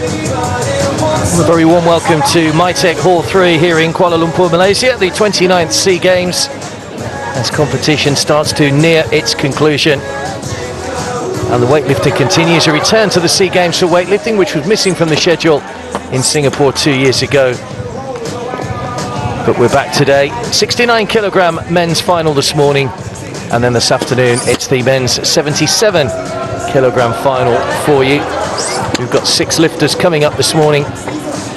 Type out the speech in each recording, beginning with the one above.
A very warm welcome to MyTech Hall 3 here in Kuala Lumpur, Malaysia, the 29th SEA Games, as competition starts to near its conclusion. And the weightlifting continues, a return to the SEA Games for weightlifting, which was missing from the schedule in Singapore 2 years ago. But we're back today. 69 kilogram men's final this morning, and then this afternoon it's the men's 77 kilogram final for you. We've got 6 lifters coming up this morning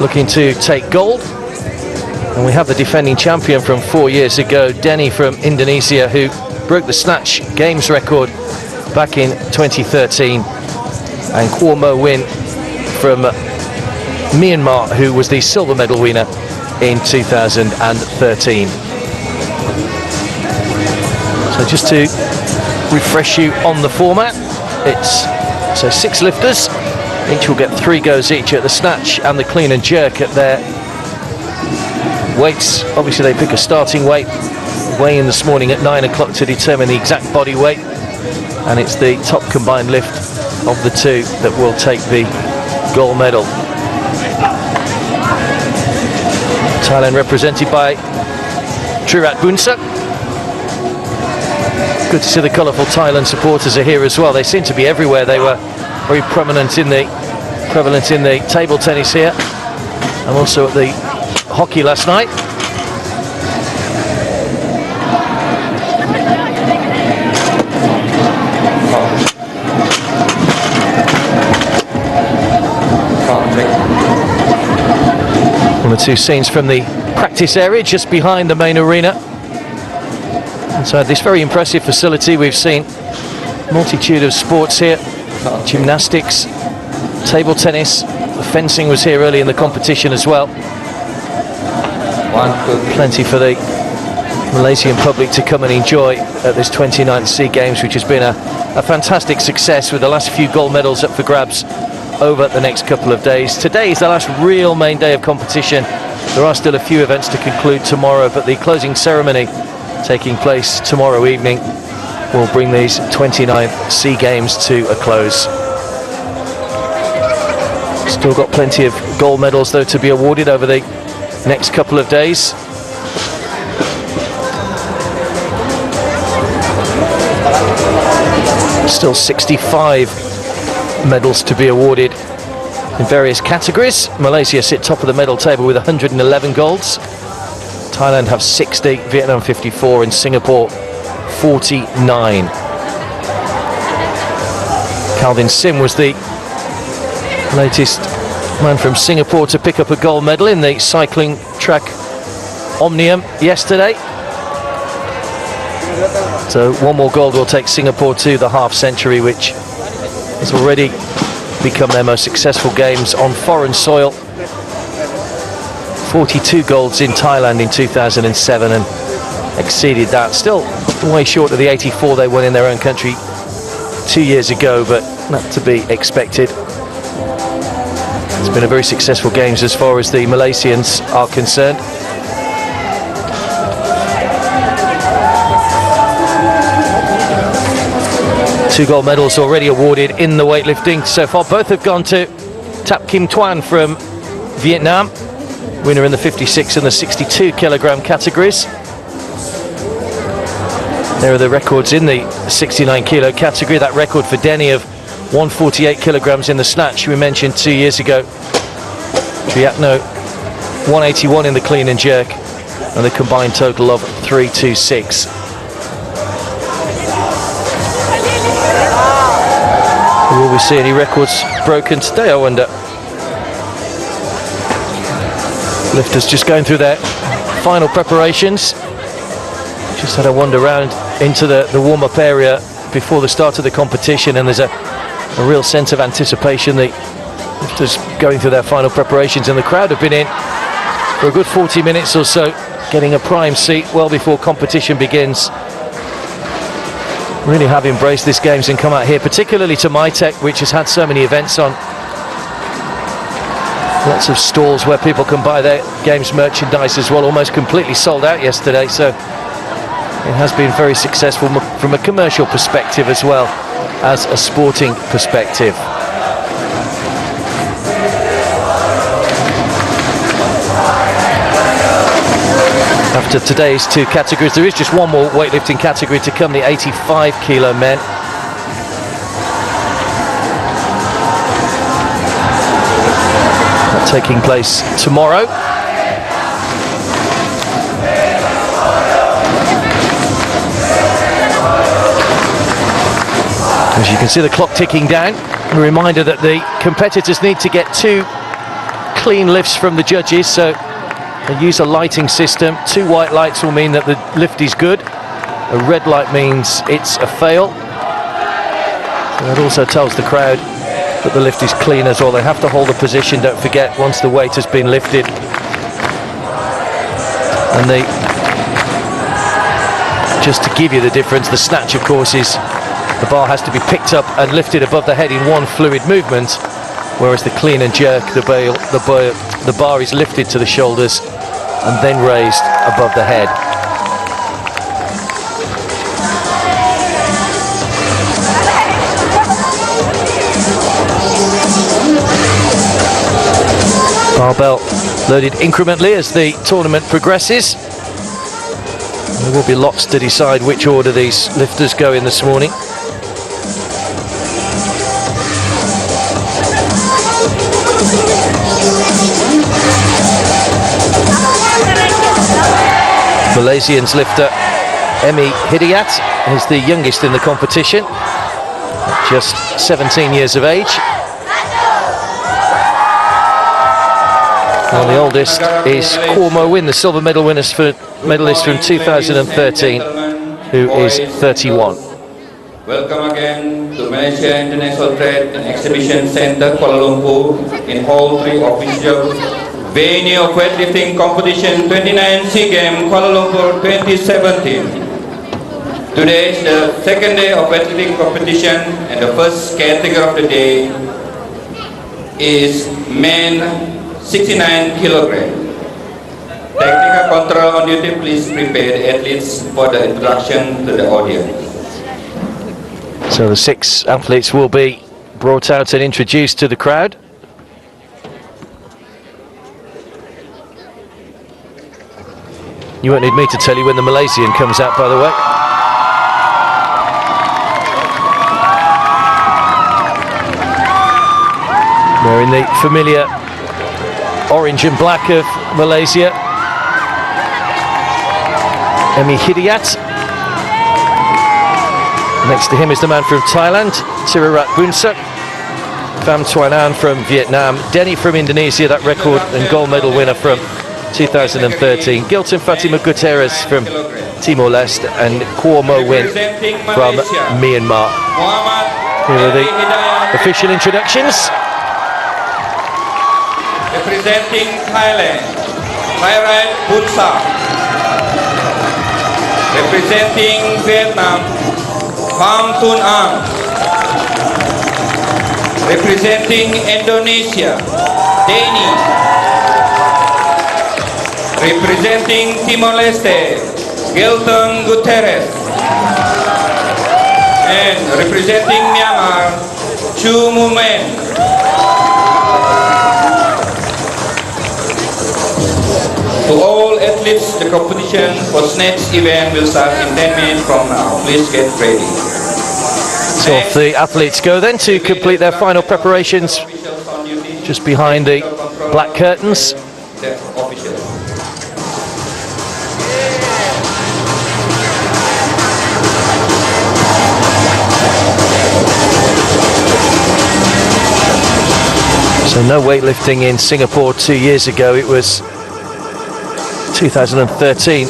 looking to take gold, and we have the defending champion from 4 years ago, Denny from Indonesia, who broke the Snatch Games record back in 2013, and Kwon Mo Win from Myanmar, who was the silver medal winner in 2013. So just to refresh you on the format, it's 6 lifters, each will get 3 goes each at the snatch and the clean and jerk at their weights. Obviously they pick a starting weight, weigh in this morning at 9 o'clock to determine the exact body weight, and it's the top combined lift of the 2 that will take the gold medal. Thailand represented by Trirat Bunsak. Good to see the colourful Thailand supporters are here as well. They seem to be everywhere. They were very prevalent in the table tennis here, and also at the hockey last night. One or two scenes from the practice area just behind the main arena. Inside this very impressive facility, we've seen a multitude of sports here: gymnastics, table tennis, fencing was here early in the competition as well. Plenty for the Malaysian public to come and enjoy at this 29th SEA Games, which has been a fantastic success, with the last few gold medals up for grabs over the next couple of days. Today is the last real main day of competition. There are still a few events to conclude tomorrow, but the closing ceremony taking place tomorrow evening will bring these 29th SEA Games to a close. Still got plenty of gold medals though to be awarded over the next couple of days. Still 65 medals to be awarded in various categories. Malaysia sit top of the medal table with 111 golds. Thailand have 60, Vietnam 54, and Singapore 49. Calvin Sim was the latest man from Singapore to pick up a gold medal in the cycling track Omnium yesterday. So one more gold will take Singapore to the half century, which has already become their most successful games on foreign soil. 42 golds in Thailand in 2007 and exceeded that. Still way short of the 84 they won in their own country 2 years ago, but not to be expected. It's been a very successful games as far as the Malaysians are concerned. Two gold medals already awarded in the weightlifting so far. Both have gone to Tap Kim Tuan from Vietnam, winner in the 56 and the 62 kilogram categories. There are the records in the 69 kilo category. That record for Denny of 148 kilograms in the snatch we mentioned 2 years ago. Triatno 181 in the clean and jerk, and the combined total of 326. Will we see any records broken today, I wonder? Lifters just going through their final preparations. Just had a wander around into the warm-up area before the start of the competition, and there's a real sense of anticipation. The lifters going through their final preparations, and the crowd have been in for a good 40 minutes or so, getting a prime seat well before competition begins. Really have embraced this games and come out here, particularly to MyTech, which has had so many events on. Lots of stalls where people can buy their games merchandise as well, almost completely sold out yesterday, so it has been very successful from a commercial perspective as well as a sporting perspective. after today's two categories. There is just one more weightlifting category to come, the 85 kilo men. That taking place tomorrow. As you can see the clock ticking down, a reminder that the competitors need to get 2 clean lifts from the judges, so they use a lighting system. 2 white lights will mean that the lift is good. A red light means it's a fail. And it also tells the crowd that the lift is clean as well. They have to hold the position, don't forget, once the weight has been lifted. And just to give you the difference, the snatch, of course, is the bar has to be picked up and lifted above the head in one fluid movement, whereas the clean and jerk, the bar is lifted to the shoulders and then raised above the head. Barbell loaded incrementally as the tournament progresses. There will be lots to decide which order these lifters go in this morning. Malaysian's lifter Emi Hidayat is the youngest in the competition, just 17 years of age. And the oldest is Kwon Win, the silver medalist from 2013, who is 31. Welcome again to Malaysia International Trade and Exhibition Center, Kuala Lumpur, in Hall 3 official venue of weightlifting competition 29 SEA Games Kuala Lumpur 2017. Today is the second day of weightlifting competition, and the first category of the day is men 69 kilograms. Technical control on duty, please prepare the athletes for the introduction to the audience. So the 6 athletes will be brought out and introduced to the crowd. You won't need me to tell you when the Malaysian comes out, by the way. Wearing the familiar orange and black of Malaysia, Emi Hidayat. Next to him is the man from Thailand, Tirarat Bunsak. Pham Tuan An from Vietnam, Denny from Indonesia, that record and gold medal winner from 2013, Gilton Fatima Gutierrez from Timor-Leste, and Kwon Win from Myanmar. Here are the official introductions. Representing Thailand, Tirarat Bunsak. Representing Vietnam, Pham Tuan An. Representing Indonesia, Denny. Representing Timor-Leste, Gilton Gutierrez. And representing Myanmar, Chu Mumen. To all athletes, the competition for Snatch event will start in 10 minutes from now. Please get ready. So off the athletes go then to complete their final preparations just behind the black curtains. So no weightlifting in Singapore 2 years ago. It was 2013,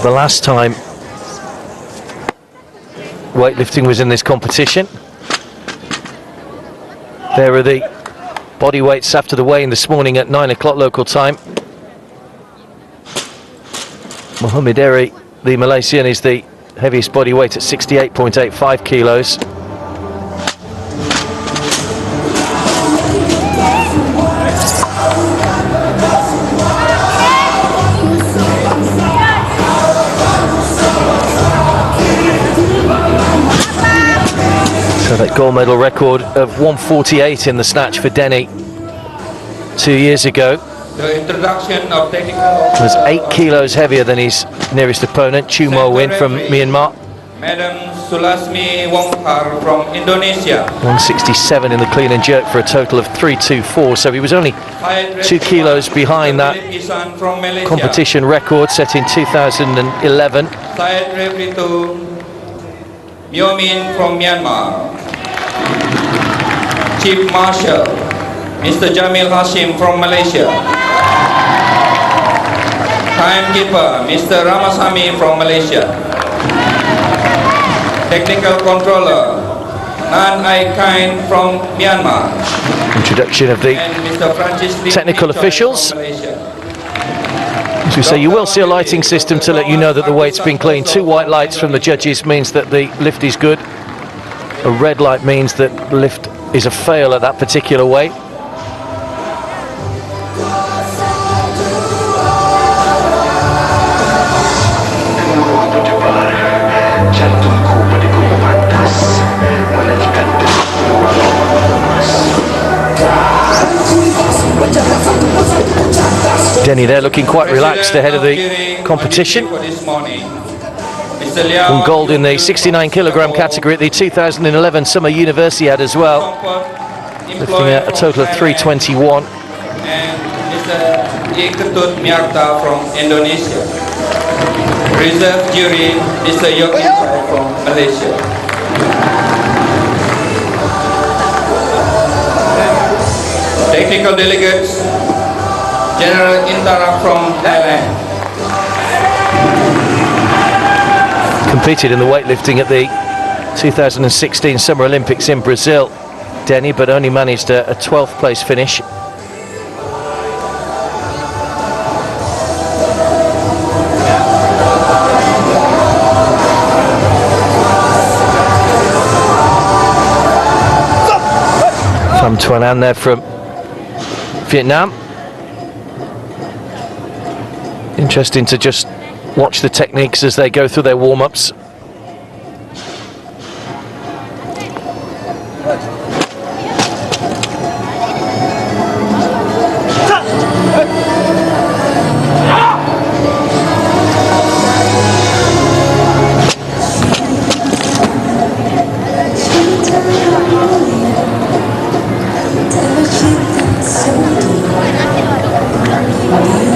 the last time weightlifting was in this competition. There are the body weights after the weigh-in this morning at 9 o'clock local time. Mohamed Eri, the Malaysian, is the heaviest body weight at 68.85 kilos. So that gold medal record of 148 in the snatch for Denny 2 years ago The introduction of technical Was 8 kilos heavier than his nearest opponent, Chumo Win from Myanmar. Madam Sulasmi Wongkar from Indonesia. 167 in the clean and jerk for a total of 324. So he was only 2 kilos behind that competition record set in 2011. Syed Repritu Myomin from Myanmar. Chief Marshal Mr. Jamil Hashim from Malaysia. Timekeeper Mr. Ramasamy from Malaysia. Technical Controller Nan Ai Kain from Myanmar. Introduction of the technical officials. As we say, you will see a lighting system to let you know that the weight's been clean. 2 white lights from the judges means that the lift is good. A red light means that the lift is a fail at that particular weight. Denny there looking quite relaxed ahead of the competition. Won gold in the 69 kilogram category at the 2011 Summer Universiade as well, lifting a total of 321. And Mr. Iketut Miarta from Indonesia. Reserve jury Mr. Yogi from Malaysia. Technical delegates General Intara from Thailand. Competed in the weightlifting at the 2016 Summer Olympics in Brazil, Denny, but only managed a 12th place finish. Pham Tuan An there from Vietnam. Interesting to just watch the techniques as they go through their warm-ups.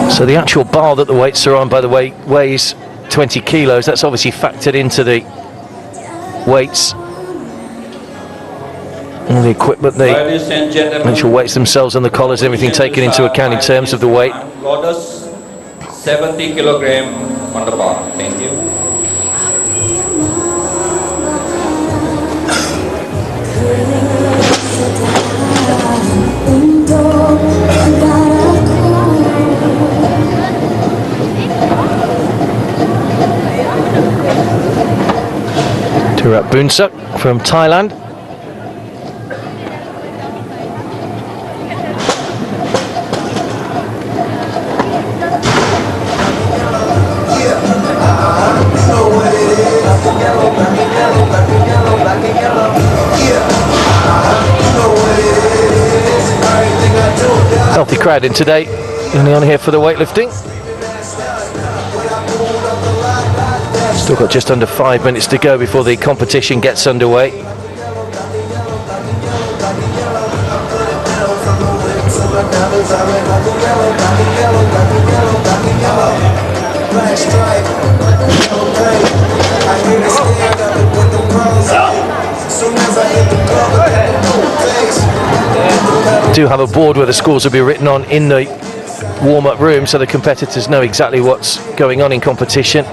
So the actual bar that the weights are on, by the way, weighs 20 kilos. That's obviously factored into the weights. And the equipment, the actual weights themselves and the collars, everything taken into account in terms of the weight. Lotus 70 kilogram on the bar. Thank you. Turat Boonsuk from Thailand. Healthy crowd in today, only on here for the weightlifting. Still got just under 5 minutes to go before the competition gets underway. Do have a board where the scores will be written on in the warm-up room, so the competitors know exactly what's going on in competition.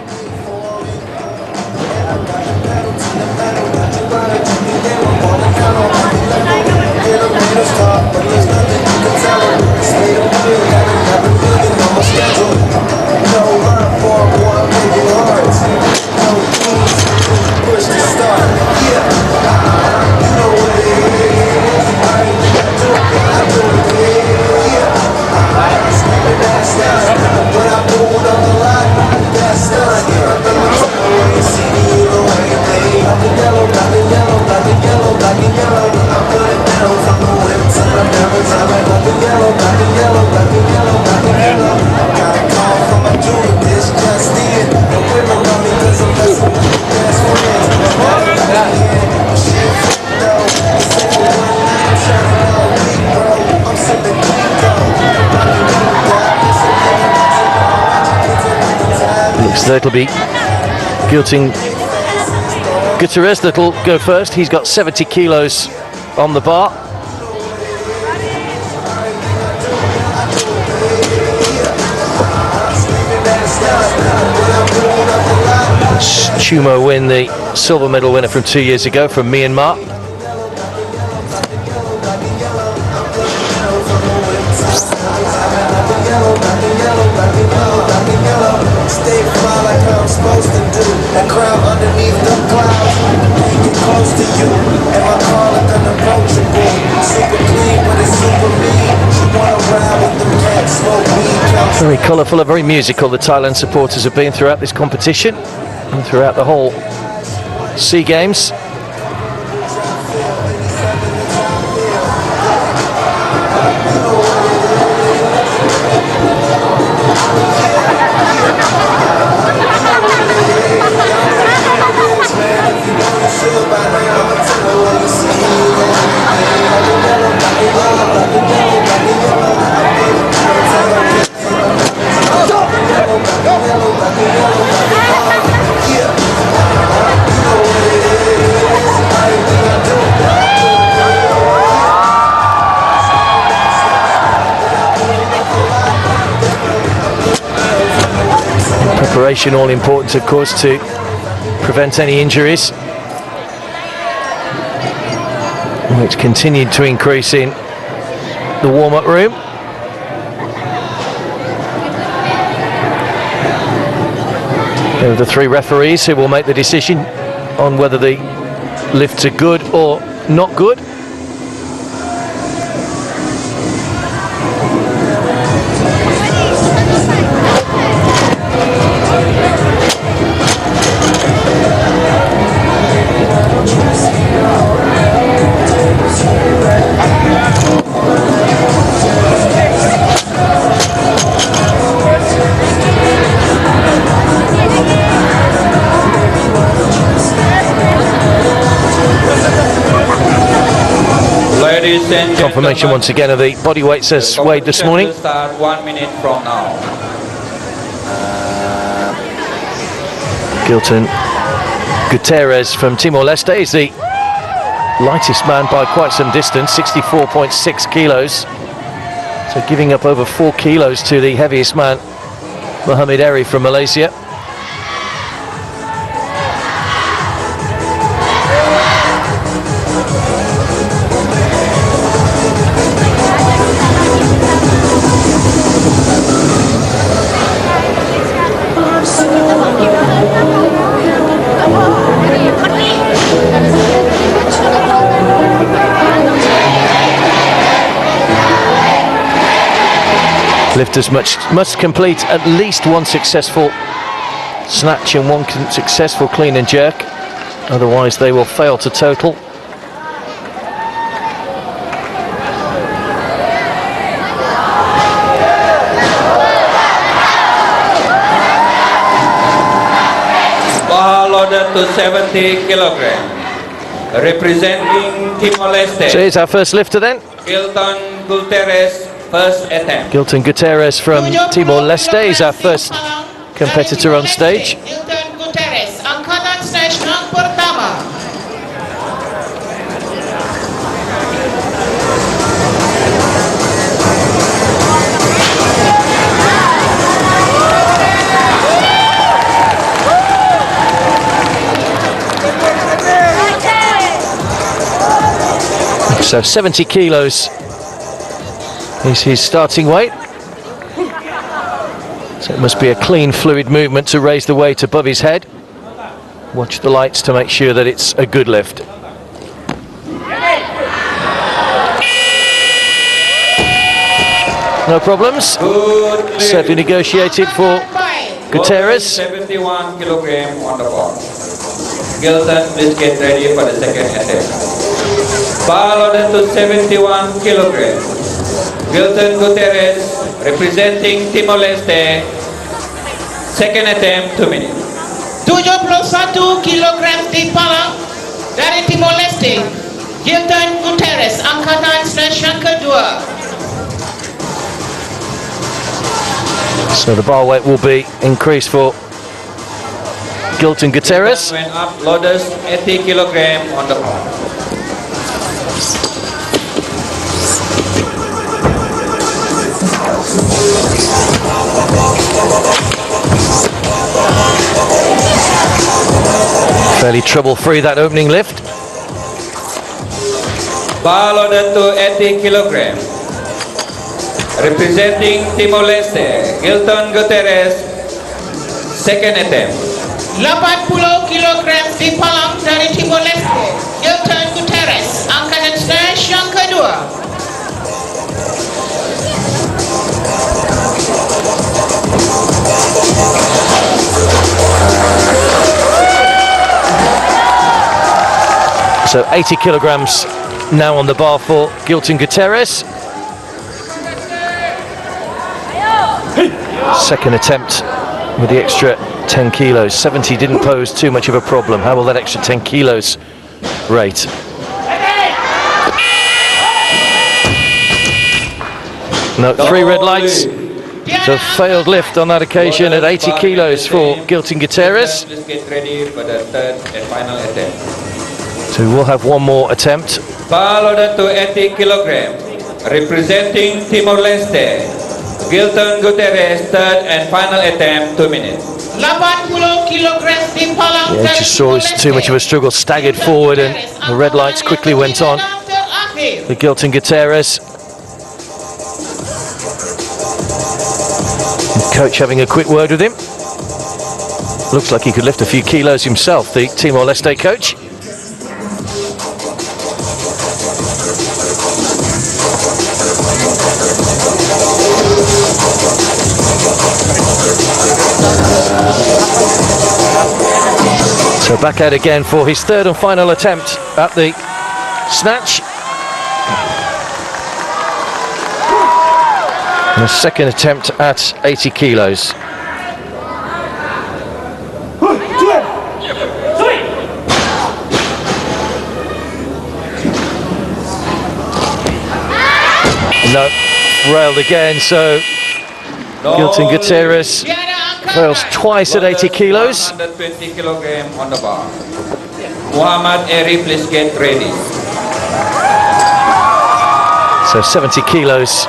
Looks like it'll be Gutierrez that'll go first. He's got 70 kilos on the bar. Chumo Win, the silver medal winner from 2 years ago from Myanmar. Stay fly like I'm supposed to do. That crowd underneath the clouds, get close to you. And my car like unapproachable. Super clean, but it's super mean. She wanna ride with the cats, smoke weed. Very colourful and very musical the Thailand supporters have been throughout this competition and throughout the whole SEA Games. Preparation all important, of course, to prevent any injuries, which continued to increase in the warm-up room. There are the three referees who will make the decision on whether the lifts are good or not good. Confirmation once again of the body weights as weighed this morning. Will start 1 minute from now. Gilton Gutierrez from Timor-Leste is the lightest man by quite some distance, 64.6 kilos. So giving up over 4 kilos to the heaviest man, Mohamed Eri from Malaysia. Lifters must complete at least one successful snatch and one successful clean and jerk, otherwise they will fail to total. Bar loaded to 70 kilograms. Representing Timor-Leste. So here's our first lifter then. Gilton Gutierrez, first attempt. Gilton Gutierrez from Timor-Leste is our first competitor on stage. Gilton Gutierrez, angkatan snatch yang pertama. So 70 kilos is his starting weight. So it must be a clean, fluid movement to raise the weight above his head. Watch the lights to make sure that it's a good lift. No problems. Safely negotiated for Gutierrez. 71 kilograms on the bar. Gilton, please get ready for the second attempt. Bar loaded to 71 kilograms. Wilton Gutierrez, representing Timor-Leste. Second attempt, 2 minutes. 71 kilogram di palang dari Timor Leste. Wilton Gutierrez, angkatan snatch yang kedua. So the bar weight will be increased for Gilton Gutierrez. Went up, loaders 80 kilogram on the bar. Fairly trouble-free that opening lift. Bar loaded to 80 kilogram. Representing Timor-Leste, Gilton Gutierrez, second attempt. 80 kilogram di palang dari Timor Leste. Gilton Gutierrez, angkatan snatch yang kedua. So 80 kilograms now on the bar for Gilton Gutierrez. Second attempt with the extra 10 kilos. 70 didn't pose too much of a problem. How will that extra 10 kilos rate? No, 3 red lights. So failed lift on that occasion at 80 kilos for Gilton Gutierrez. Please get ready for the third and final attempt. So we'll have one more attempt. Bar loaded to 80 kilogram. Representing Timor-Leste, Gilton Gutierrez, third and final attempt, 2 minutes. 80 kilogram di palang Yeah, dari just saw it was too much of a struggle, staggered forward, and the red lights quickly went on for Gilton Gutierrez. Coach having a quick word with him. Looks like he could lift a few kilos himself, the Timor-Leste coach. So back out again for his third and final attempt at the snatch. And a second attempt at 80 kilos. No, railed again, so Gilton Gutierrez fails twice at 80 kilos. 120 kilogram on the bar. Muhammad Eri, please get ready. So 70 kilos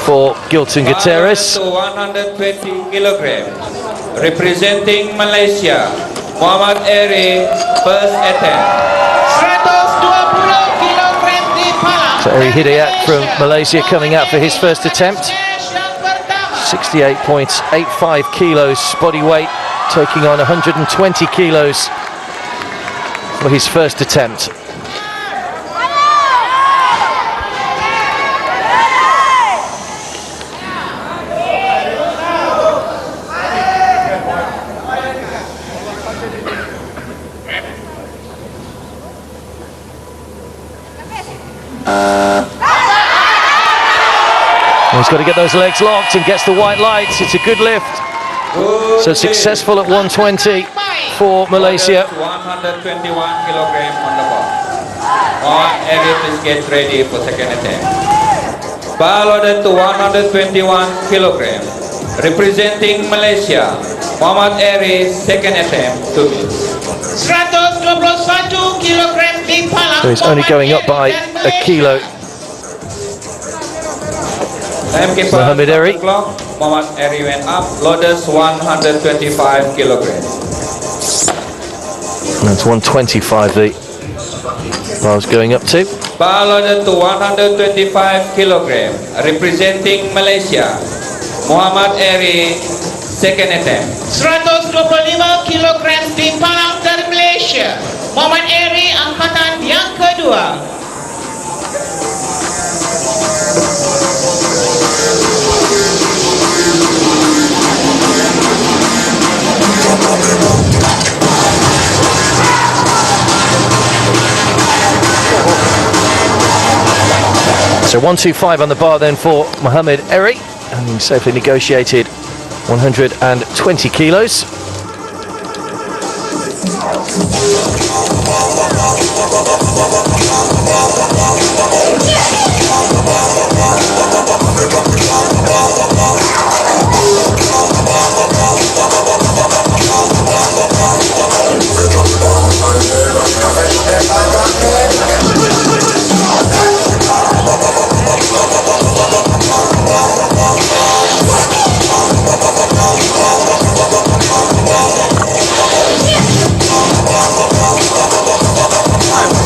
for Gilton Gutierrez. To 120 kilogram. Representing Malaysia, Muhammad Eri, first attempt. 120 kilogram di palang. So Eri Hidayat from Malaysia coming out for his first attempt. 68.85 kilos body weight, taking on 120 kilos for his first attempt. He's got to get those legs locked and gets the white lights. It's a good lift. So successful at 120 for Malaysia. 121 kilogram on the bar. On Eri, please get ready for second attempt. Bar loaded to 121 kilogram. Representing Malaysia, Muhammad Eri, second attempt, 2 minutes. 121 kilogram di palang. So he's only going up by a kilo. Timekeeper, Muhammad Eri. Muhammad Eri went up, loaders 125 kilograms. That's 125 the bar's going up to. Bar loaded to 125 kilograms. Representing Malaysia, Muhammad Eri, second attempt. 125 kilogram di palang dari Malaysia. Muhammad Eri, angkatan yang kedua. So 125 on the bar then for Mohammed Eri, and safely negotiated 120 kilos.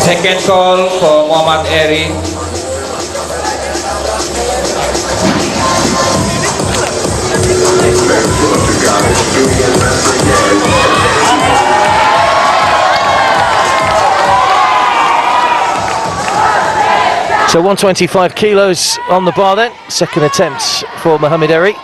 Second call for Mohammed Eri. So 125 kilos on the bar then. Second attempt for Mohammed Eri.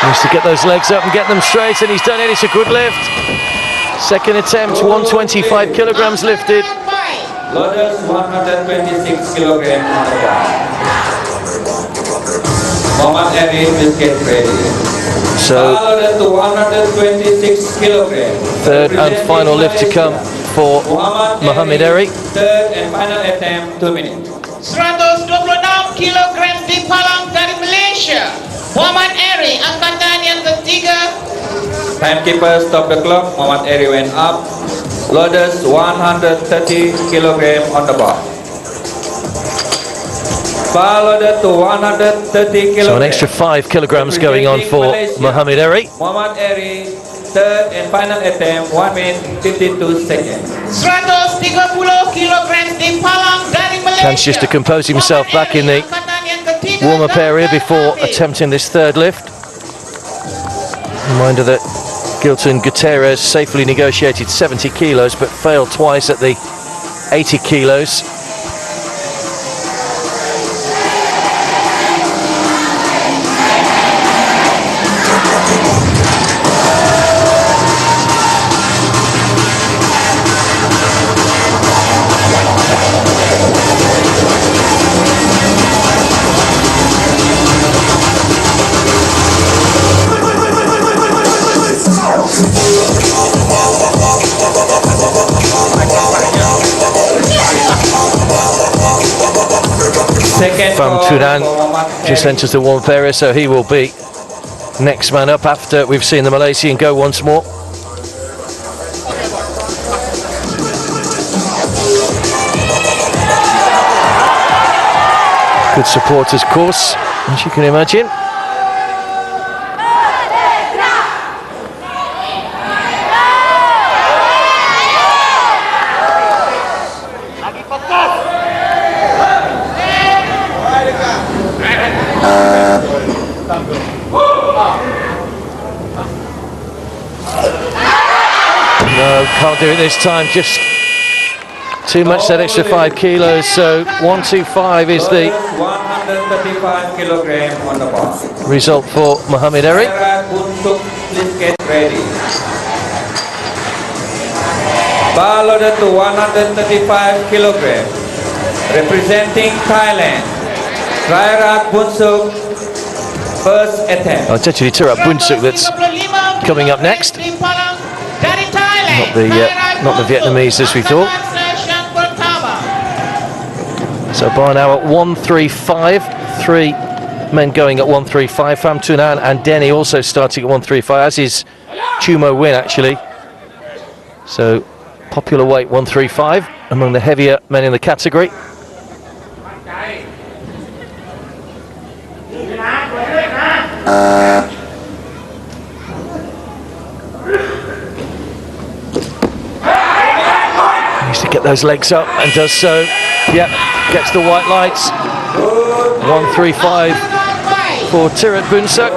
Needs to get those legs up and get them straight, and he's done it. It's a good lift. Second attempt, 125 kilograms lifted. Loaders 126 kilograms on the bar. Mohammed Eri will get ready. So loaded to 126 kilograms. Third and final lift to come for Mohammed Eri. Third and final attempt, 2 minutes. 126 kilogram di Palang dari Malaysia. Mohammed Eri, angkatan yang ketiga. Timekeeper stop the clock. Mohammed Eri went up. Loaders 130 kilogram on the bar. Bar loaded to 130 kilograms. So an extra 5 kilograms going on for Mohammed Eri. Mohammed Eri, third and final attempt, 1 minute 52 seconds. 130 kilogram di Palang dari Malaysia. Chance just to compose himself back in the warm-up area before attempting this third lift. Reminder that Gilton Gutierrez safely negotiated 70 kilos but failed twice at the 80 kilos. Pham Tunan just enters the warm-up area, so he will be next man up after we've seen the Malaysian go once more. Good supporters course, as you can imagine. No, can't do it this time, just too much, that extra 5 kilos, so 125 is the 135 kilogram on the bar. result for Mohammed Eri. Please get ready. Bar loaded to 135 kilogram. Representing Thailand, Rairat Bunsuk, first attempt. Oh, it's actually Tirat Bunsuk that's coming up next. Not the Vietnamese as we thought. So bar now at 135, 3 men going at 135. Pham Tunan and Denny also starting at 135, as is Chumo Win actually. So popular weight 135 among the heavier men in the category. Needs to get those legs up and does so. Yep, gets the white lights. 135 for Tirat Bunsuk.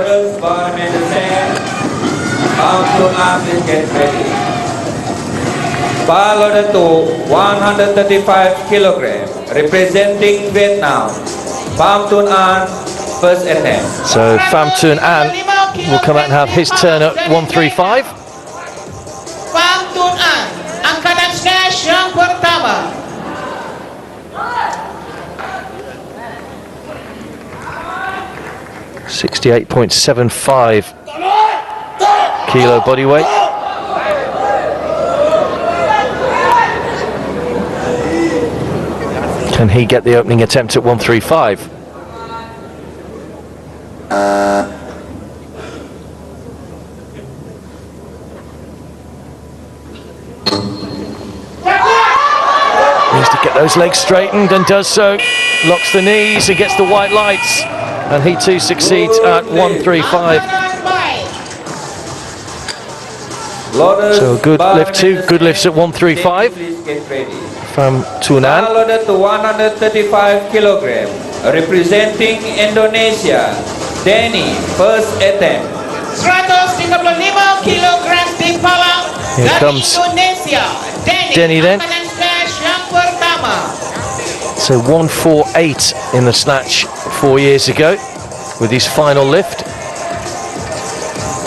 Bar loaded to 135 kilogram, representing Vietnam. Pham Tuan An, first attempt. So Pham Tuan An will come out and have his turn at 135. Pham Tuan An, angkatan snatch yang pertama. 68.75 kilo body weight. Can he get the opening attempt at 135? Needs to get those legs straightened and does so. Locks the knees and gets the white lights. And he too succeeds at 135. So good lift too. Good lifts at 135. Pham Tuan An. Loaded to 135 kilogram, representing Indonesia. Danny, first attempt. 135 kilogram di Palang. Here Dari comes Indonesia. Denny then. Angkatan snatch yang pertama. So 148 in the snatch 4 years ago with his final lift.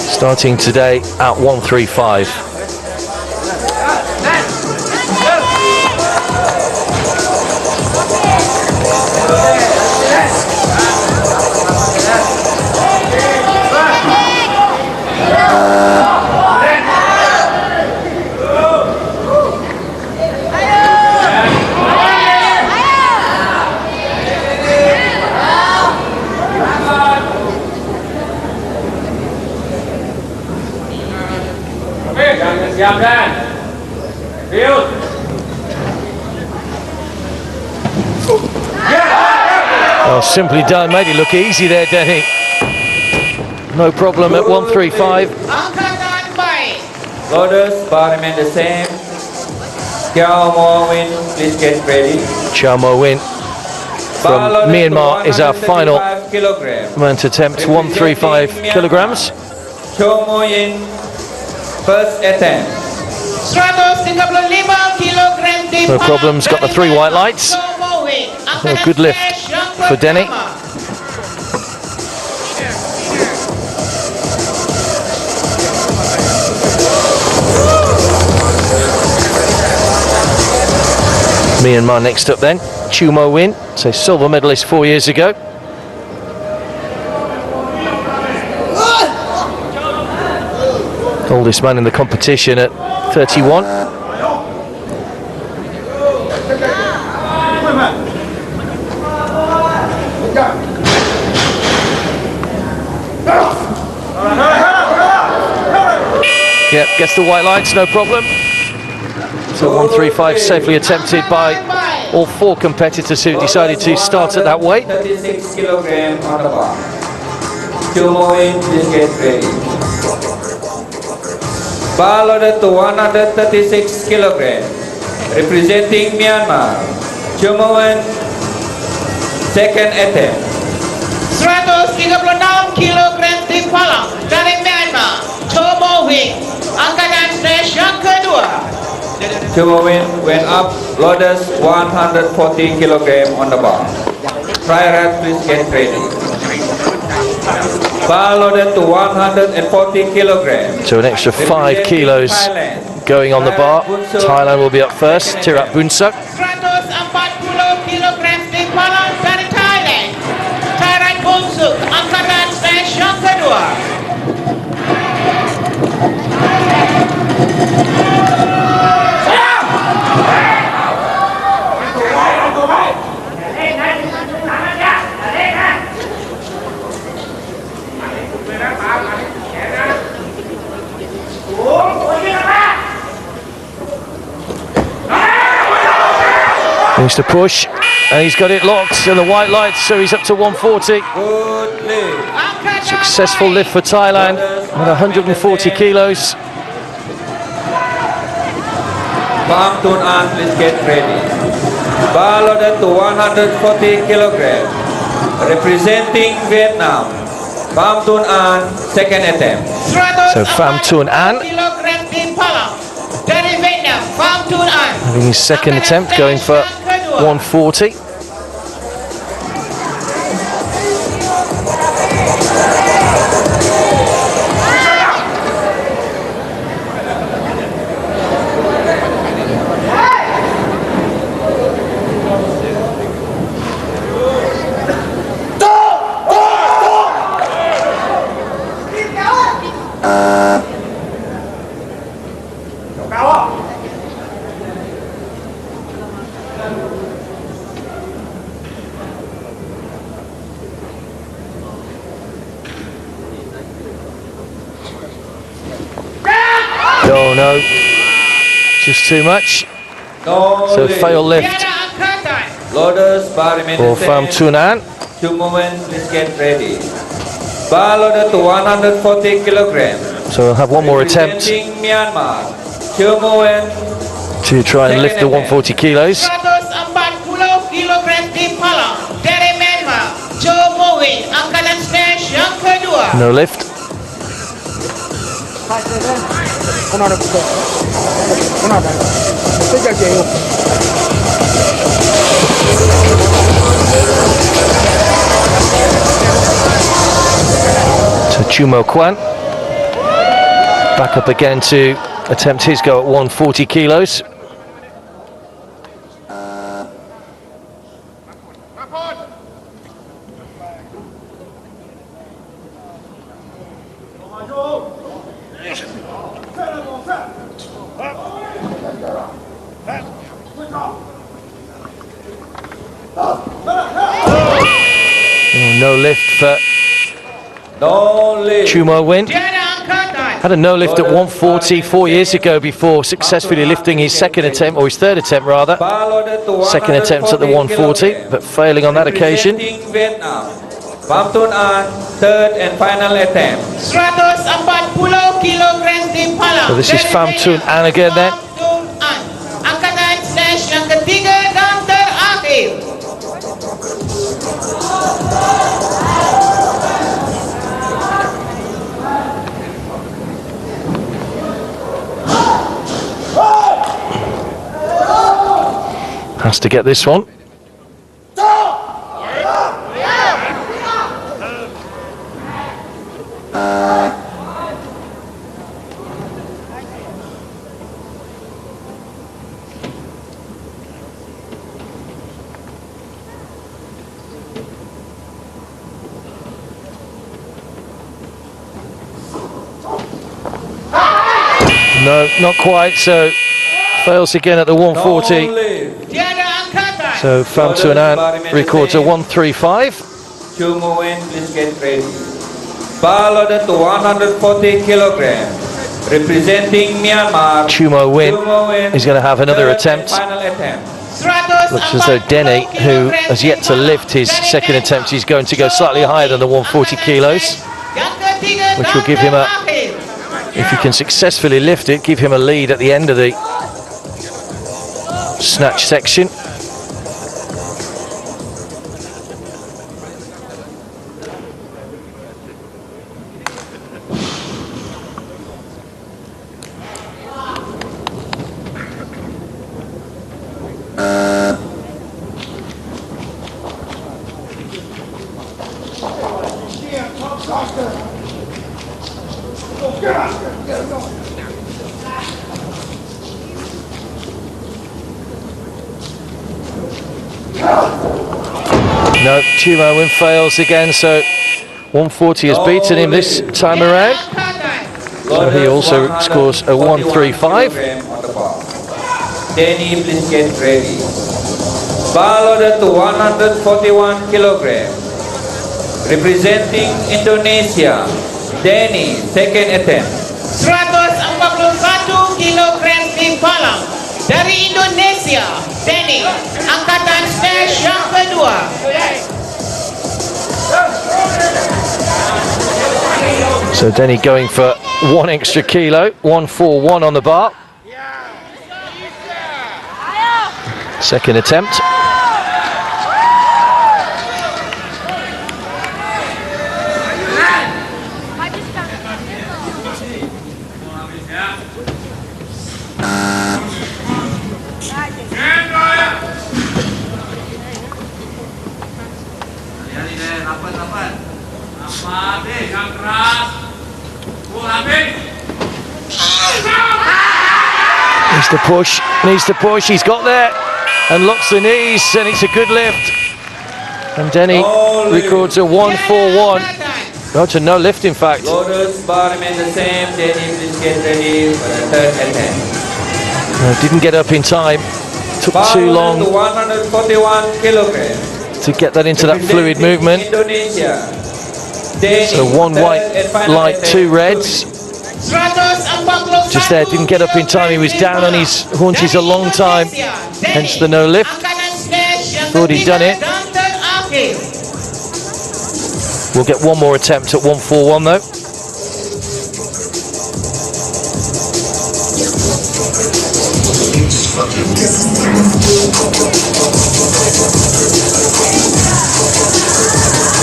Starting today at 135. Oh, simply done. Made it look easy there, Denny. No problem at 135. Angkatan baik. Loaders, bar remain the same. Kiao Mo Win, please get ready. Chow Mo Win from Bar loaded to Myanmar is our final 135 kilogram. man to attempt 135 kilograms. Chow Mo Yin, first attempt. 135 kilogram di No Palang. problems, got the three white lights. So good lift for Denny. Myanmar next up then. Chow Mo Win, so silver medalist 4 years ago. Oldest man in the competition at 31. Yep, gets the white lights, no problem. So 135 safely attempted by all four competitors who decided to start at that weight. 36 kilogram on the bar. Chow Mo Win, please get ready. Bar loaded to 136 kilogram, representing Myanmar. Chow Mo Win, second attempt. 136 kilogram di Palang dari Myanmar. Chow Mo Win, angkatan snatch yang kedua. Chow Mo Win went up, loaders 140 kilogram on the bar. Triad, please get ready. Bar loaded to 140 kilogram. So an extra 5 kilos going on the bar. Thailand will be up first. Tirat Bunsak. 140 kilogram di Palang dari Thailand. Tirat Bunsak, angkatan snatch yang kedua. Needs to push, and he's got it locked, and the white lights, so he's up to 140. Good lift. Successful lift for Thailand at 140 kilos. Pham Tuan An, please get ready. Bar loaded to 140 kilogram, representing Vietnam. Pham Tuan An, second attempt. So Pham Tuan An. kilogram di Palang dari Vietnam. Having his second attempt, going for 140. Oh no, just too much. So fail lift Loaders bar remain for the Pham same. Tuan. 2 movements, please get ready. Bar loaded to 140 kilograms. So we'll have one more attempt Representing Myanmar. 2 movements. to try and lift the 140 kilos. 140 kilogram di Palang dari Myanmar. Joe Mowin, angkatan snatch yang kedua. No lift. So Chumo Kwan back up again to attempt his go at 140 kilos. No lift for No lift. Chumo Win. Tiada angkatan. Had a no lift at 140 4 years ago before successfully lifting his second attempt, or his third attempt rather. Bar loaded to Second attempt at the 140, but failing on that occasion. Representing Vietnam. Pham Tuan An, third and final attempt. 140 kilogram di Palang. So this is dari Pham Tuan Vietnam. An again then. Pham Tuan An, angkatan snatch yang ketiga dan terakhir. Has to get this one. No, not quite, so fails again at the 140. No lift. Tiada angkatan. So Pham Tuan An records a 135. 2 movements, please get ready. Bar loaded to 140 kilograms. Representing Myanmar. Chumo Win 2 movements, is going to have another third and attempt. Final attempt. Looks as though Denny, who has yet to lift his second attempt, he's going to go slightly higher than the 140 kilos, which will give him a, if he can successfully lift it, give him a lead at the end of the snatch section. No, Chumo Win fails again, so 140 has beaten him this time around. So he also scores a 135. Denny, please get ready. Bar loaded to 141 kilograms. Representing Indonesia, Denny, second attempt. 141 kilogram di Palang. Dari Indonesia, Denny, angkatan snatch yang kedua. So Denny going for 1 extra kilo, 141 on the bar. Second attempt. Needs to push, he's got there and locks the knees, and it's a good lift. And Denny records a 1:41. That's a no lift, in fact. Loaders bar remain the same. Denny, please get ready for the third attempt. Didn't get up in time. Took too long to 141 kilograms. to get that into that fluid movement. Indonesia. Denny, So one white light, two reds. Just there, didn't get up in time. He was down on his haunches a long time, hence the no lift. Thought he'd done it. We'll get one more attempt at 1:41 though.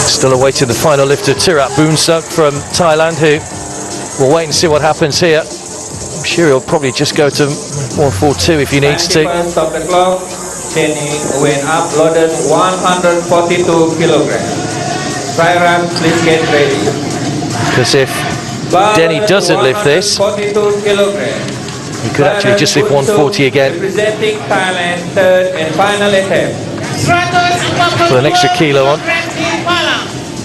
Still awaiting the final lift of Tirat Boonsuk from Thailand, who we'll wait and see what happens here. I'm sure he'll probably just go to 1:42 if he needs to. Stop the clock. Denny went up, loaded 142 kilograms. Tyran, please get ready. Because if Denny doesn't lift this, 42 kilograms. he could actually just lift 140 again Representing Thailand, third and final attempt. for an extra kilo on.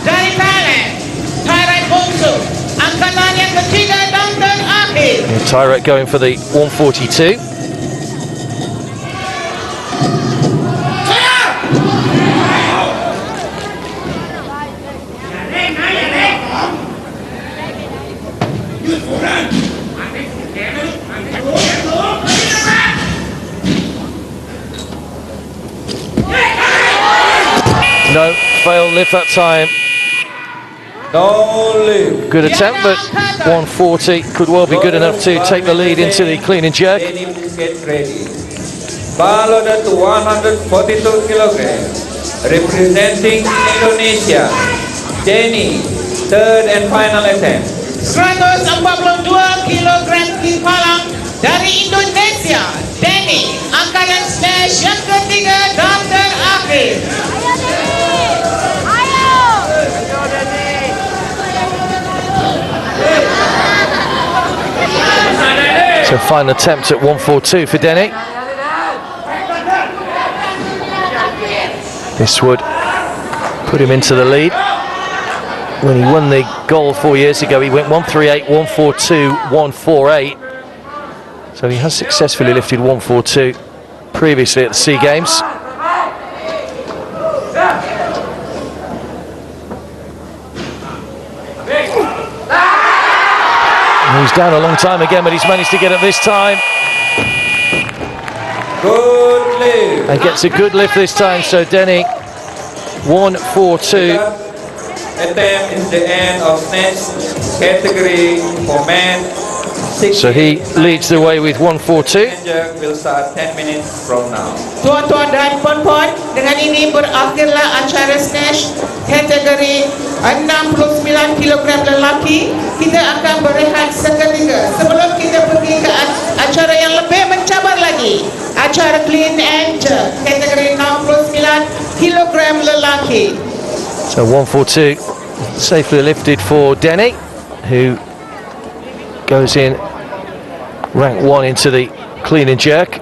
Dari Thailand, Thailand Bongsu, angkatan yang ketiga dan terakhir. Tyrat going for the 142. No, failed lift that time. No lift. Good attempt, but 140 could well be good enough to take the lead into the clean and jerk. Denny, please get ready. Bar loaded to 142 kilograms. Representing Indonesia. Denny, third and final attempt. 142 kilogram timbalan dari Indonesia. Denny, angkatan snatch yang ketiga dan terakhir. So final attempt at 142 for Denny. This would put him into the lead. When he won the gold 4 years ago, he went 138, 142, 148. So he has successfully lifted 142 previously at the SEA Games. He was down a long time again, but he's managed to get it this time. Good lift. And gets a good lift this time, so Denny, 142. Attempt is the end of snatch category for men. So he leads the way with 142. Jerk will start 10 minutes from now. Tuan-tuan dan puan-puan, dengan ini berakhirlah acara snatch kategori 69 kg lelaki. Kita akan berehat seketika sebelum kita pergi ke acara yang lebih mencabar lagi, acara clean and jerk kategori 69 kg lelaki. So 142 safely lifted for Denny, who goes in rank 1 into the clean and jerk.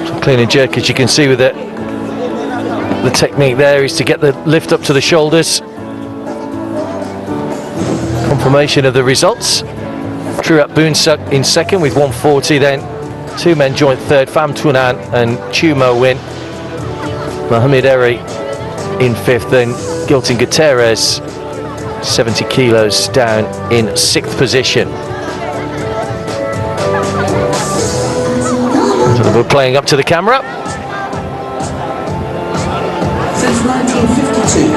So clean and jerk, as you can see with it, the technique there is to get the lift up to the shoulders. Confirmation of the results. Tirat Boonsuk in second with 140, then two men joint third, Pham Tunan and Chumo Win. Mohamed Eri in fifth, then Gilton Gutierrez 70 kilos down in sixth position. So we're playing up to the camera. Since 1952,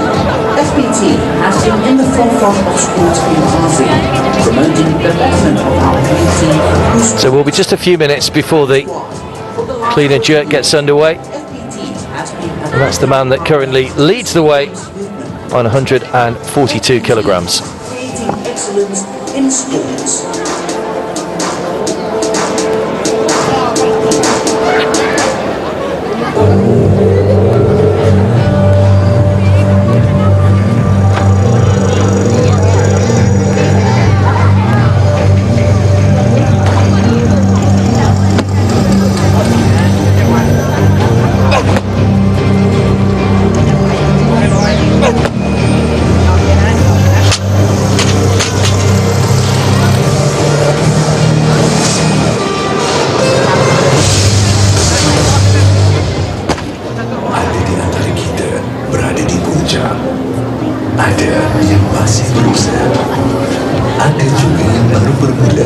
FPT has been in the forefront of sport in ASEAN, promoting the betterment of our community. So we'll be just a few minutes before the clean and jerk gets underway. And that's the man that currently leads the way on 142 kilograms. Creating excellence in sports. Ada yang masih berusaha, ada juga yang baru bermula.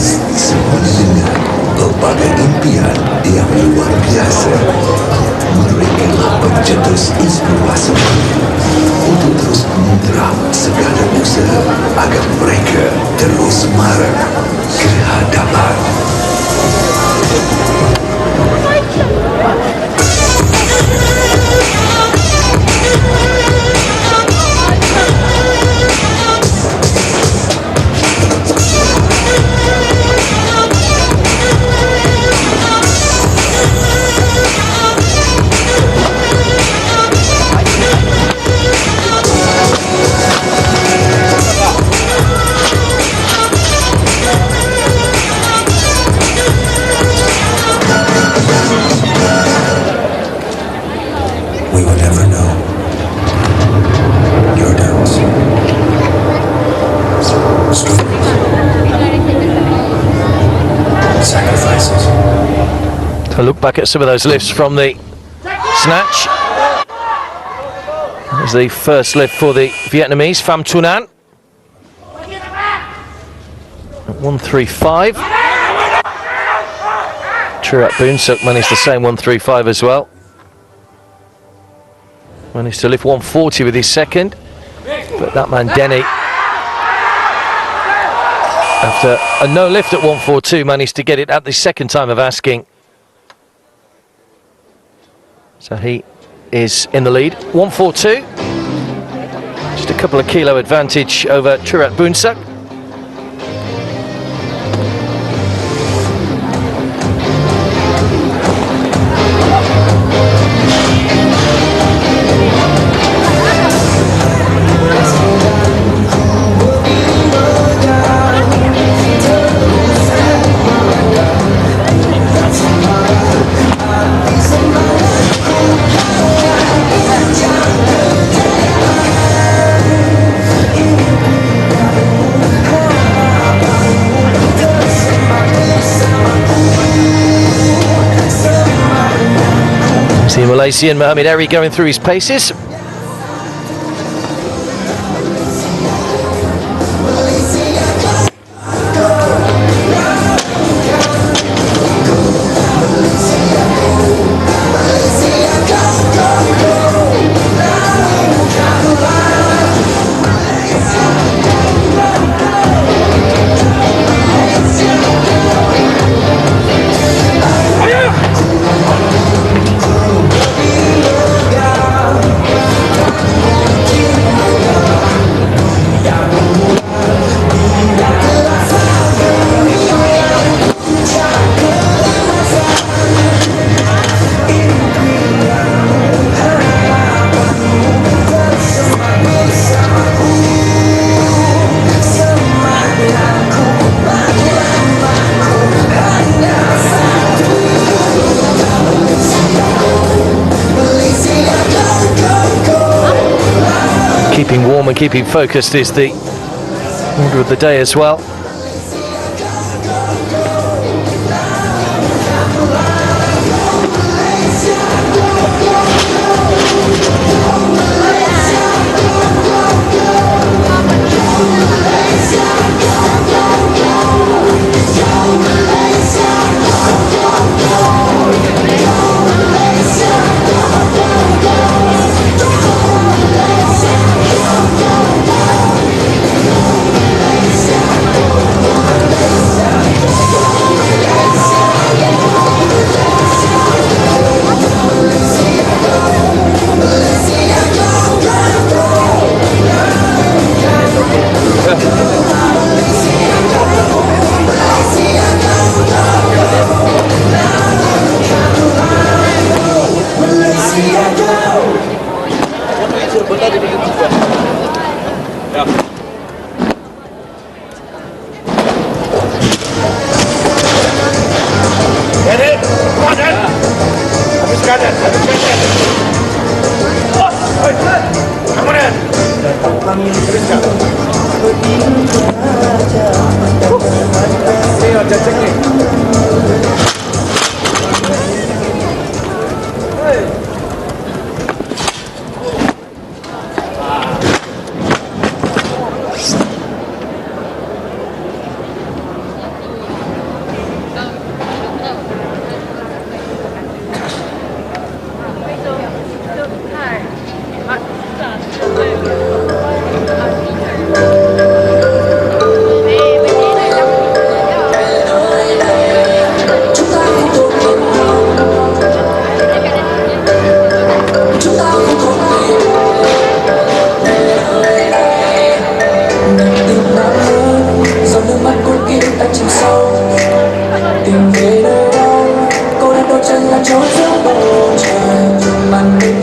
Semuanya dengan pelbagai impian yang luar biasa. Mereka pencetus inspirasi untuk terus menerap segala usaha agar mereka terus marah ke hadapan. We will never know your doubts, struggles, sacrifices. To look back at some of those lifts from the snatch. That was the first lift for the Vietnamese, Pham Tuan An. At 135. Truat Boon Suk managed the same 135 as well. Managed to lift 140 with his second, but that man Denny, after a no lift at 142, managed to get it at the second time of asking. So he is in the lead, 142. Just a couple of kilo advantage over Truat Boon Suk. See Malaysian Mohamed Eri going through his paces. Keeping warm and keeping focused is the order of the day as well.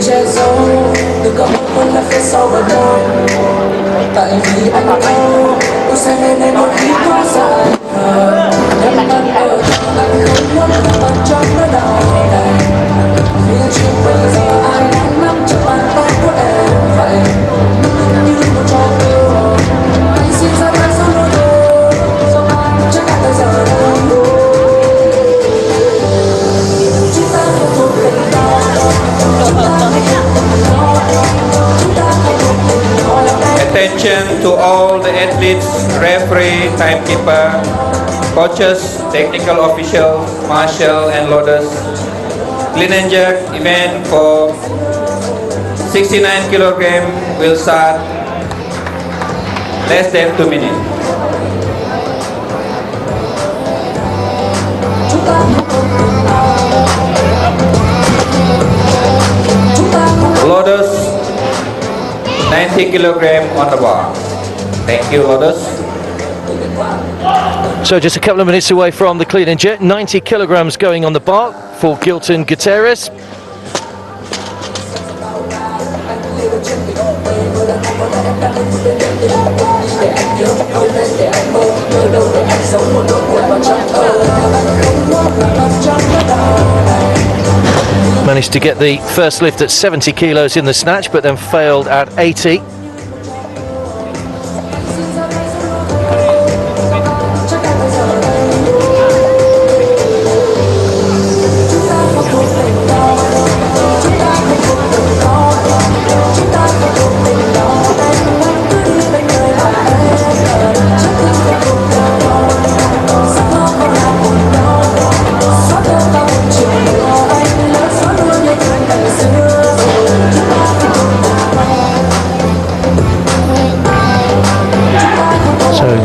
che giấu đừng có một con là phía sau và đâu tại vì anh yêu tôi sẽ nên em một ít quá dài em đang ở trong anh không muốn làm bạn trong nó đau này vì chuyện bây giờ ai đang nắm trong bàn tay của em vậy như một trò yêu anh xin ra tay sau đôi đôi do anh chắc hẳn bây giờ đâu chúng ta không thuộc về nhau chúng ta không thuộc về nhau chúng ta không thuộc về nhau. Attention to all the athletes, referee, timekeeper, coaches, technical officials, marshal and loaders. Clean and jerk event for 69 kg will start less than 2 minutes. Loaders 90 kg on the bar. Thank you, loaders. So just a couple of minutes away from the clean and jerk, 90 kilograms going on the bar for Gilton Gutierrez. Managed to get the first lift at 70 kilos in the snatch, but then failed at 80.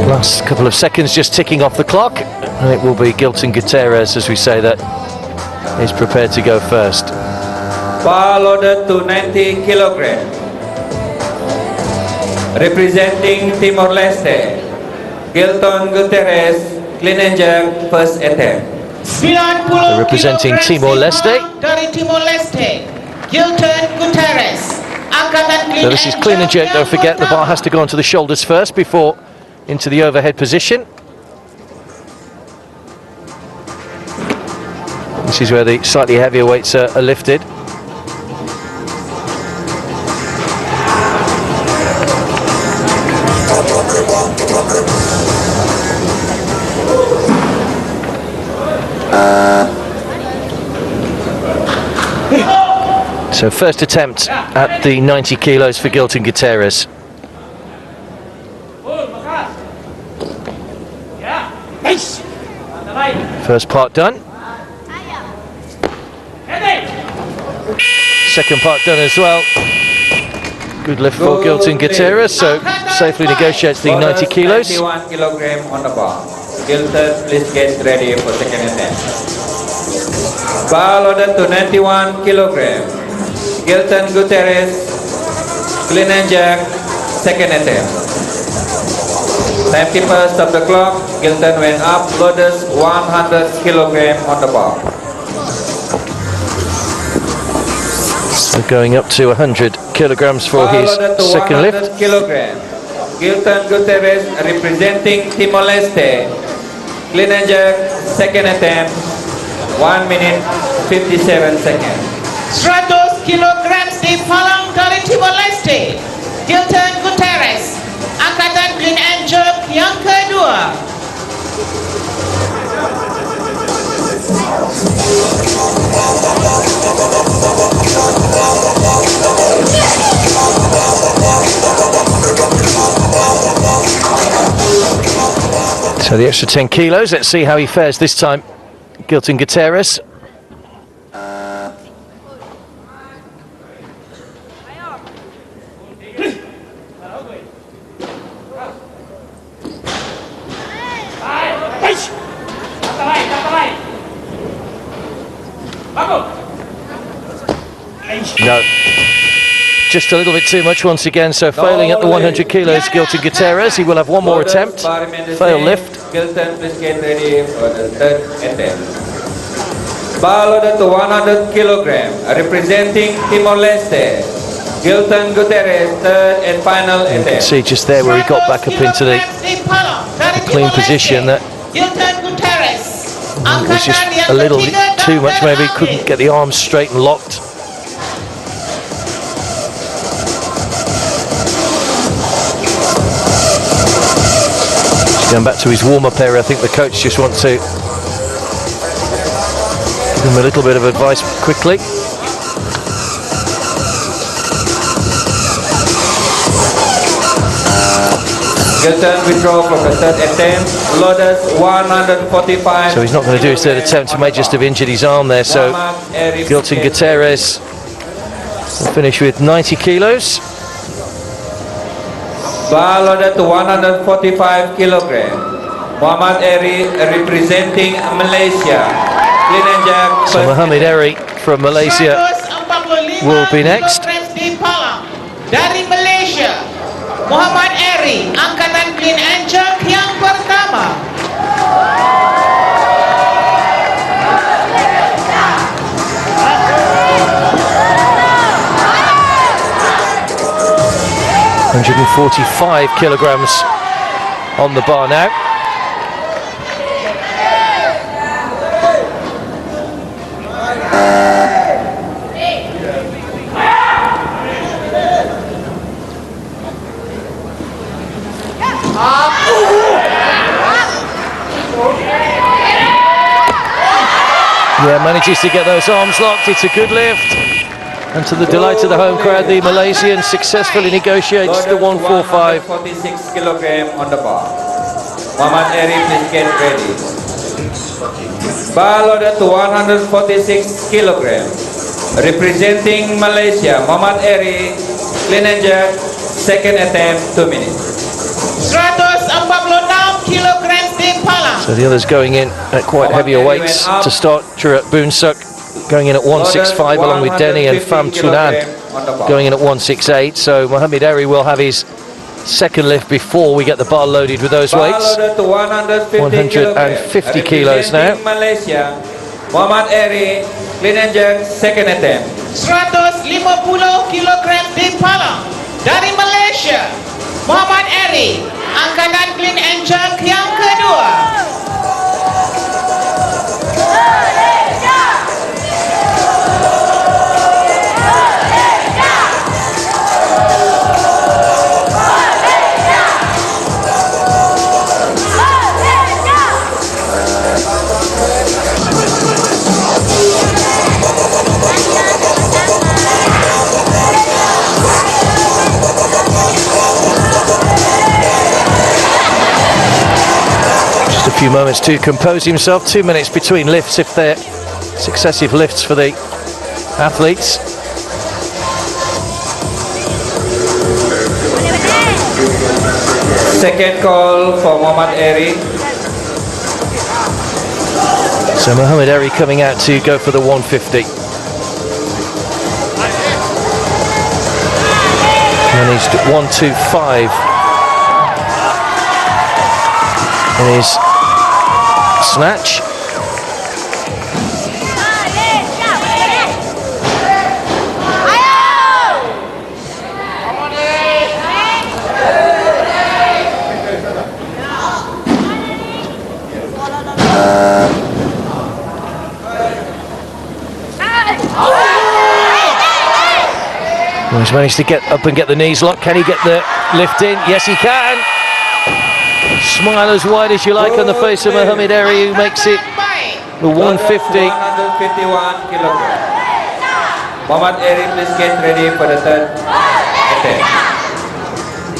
Last couple of seconds just ticking off the clock, and it will be Gilton Gutierrez, as we say, that is prepared to go first. Bar loaded to 90 kg. Representing Timor-Leste, Gilton Gutierrez, clean and jerk, first attempt. Representing Timor-Leste. Dari Timor-Leste, Gilton Gutierrez. So this is clean and jerk, don't forget the bar has to go onto the shoulders first before into the overhead position. This is where the slightly heavier weights are lifted. So first attempt at the 90 kilos for Gilton Gutierrez. First part done. Second part done as well. Good lift for Gilton Gutierrez, so safely negotiates the 90 kilos. 91 kg on the bar. Gilton, please get ready for second attempt. Bar loaded to 91 kg. Gilton Gutierrez, clean and jerk, second attempt. Timekeeper, stop the clock. Gilton went up, loaders 100 kg on the bar. So going up to 100 kilograms for his second lift. Kilogram. Gilton Gutierrez representing Timor-Leste, clean and jerk, second attempt, 1 minute 57 seconds. 100 kilograms di Palang dari Timor-Leste, Gilton Gutierrez. Angkatan clean and jerk yang kedua. So the extra 10 kilos, let's see how he fares this time. Gilton Gutierrez. No, just a little bit too much once again, so failing at the 100 kilos, Gilton Gutierrez. He will have one more attempt, fail lift. Gilton, please get ready for the third attempt. Bar loaded to 100 kilogram, representing Timor-Leste, Gilton Gutierrez, third and final You can attempt. see just there where he got back up into the clean position that was just a little too much, maybe couldn't get the arms straight and locked. Just going back to his warm-up area, I think the coach just wants to give him a little bit of advice quickly. Gilton withdraw from the third attempt, loaded 145. So he's not going to do his third attempt. He may just have injured his arm there. So Gilton Gutierrez will finish with 90 kilos. Bar loaded to 145 kilogram. Muhammad Eri representing Malaysia. Clean and jerk. So Muhammad Eri from Malaysia will be next. Dari Malaysia, Muhammad Eri, angkatan clean and jerk yang pertama. $145 kilograms on the bar now. Yeah, manages to get those arms locked. It's a good lift. And to the delight of the home crowd, the Malaysian successfully negotiates the 145. 146 kilogram on the bar. Muhammad Eri, please get ready. Bar loaded to 146 kilogram. Representing Malaysia, Muhammad Eri, clean and jerk, second attempt, 2 minutes. 146 kilogram di Palang. So the others going in at quite heavier weights to start. Churat Boonsuk going in at 165 along with Denny and Pham Tunan going in at 168. So Muhammad Eri will have his second lift before we get the bar loaded with those weights. 150 kilos now. Malaysia, Muhammad Eri, clean and jerk, second attempt. 150 kilogram di Palang. Dari Malaysia, Muhammad Eri, angkatan clean and jerk yang kedua. A few moments to compose himself. 2 minutes between lifts if they're successive lifts for the athletes. Second call for Muhammad Eri. So Muhammad Eri coming out to go for the 150. And he's 125 in his snatch. Well, he's managed to get up and get the knees locked. Can he get the lift in? Yes, he can. Smile as wide as you like on the face of Muhammad Eri, who makes it the 150. 151 kilogram. Muhammad Eri, please get ready for the third attempt.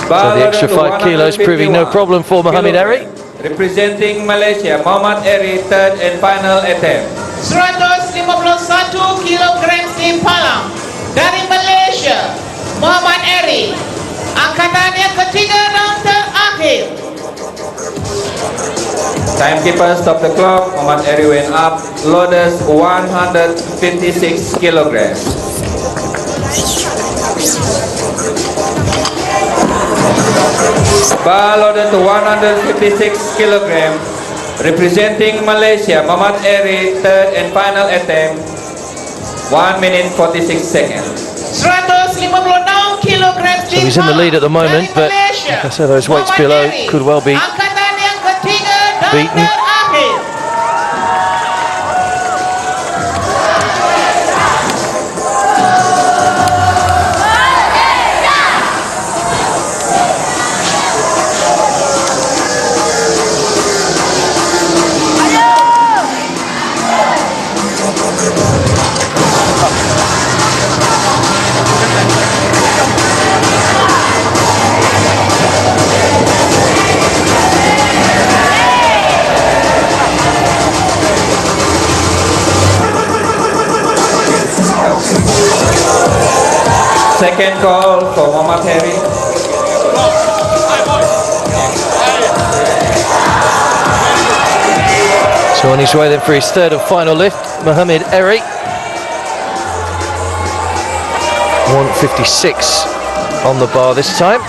So the extra 5 kilos proving no problem for Muhammad Eri. Representing Malaysia, Muhammad Eri, third and final attempt. 151 kilogram di Palang. Dari Malaysia, Muhammad Eri, angkatan yang ketiga round terakhir. Timekeeper, stop the clock. Muhammad Eri went up. Loaded 156 kilograms. Bar loaded to 156 kilograms. Representing Malaysia, Muhammad Eri, third and final attempt, 1 minute 46 seconds. 156 kilogram. So he's in the lead at the moment, but like I said, those weights below could well be Angkatan yang ketiga dan beaten. terakhir. Second call for Muhammad Eri. So on his way then for his third and final lift, Muhammad Eri. 156 on the bar this time.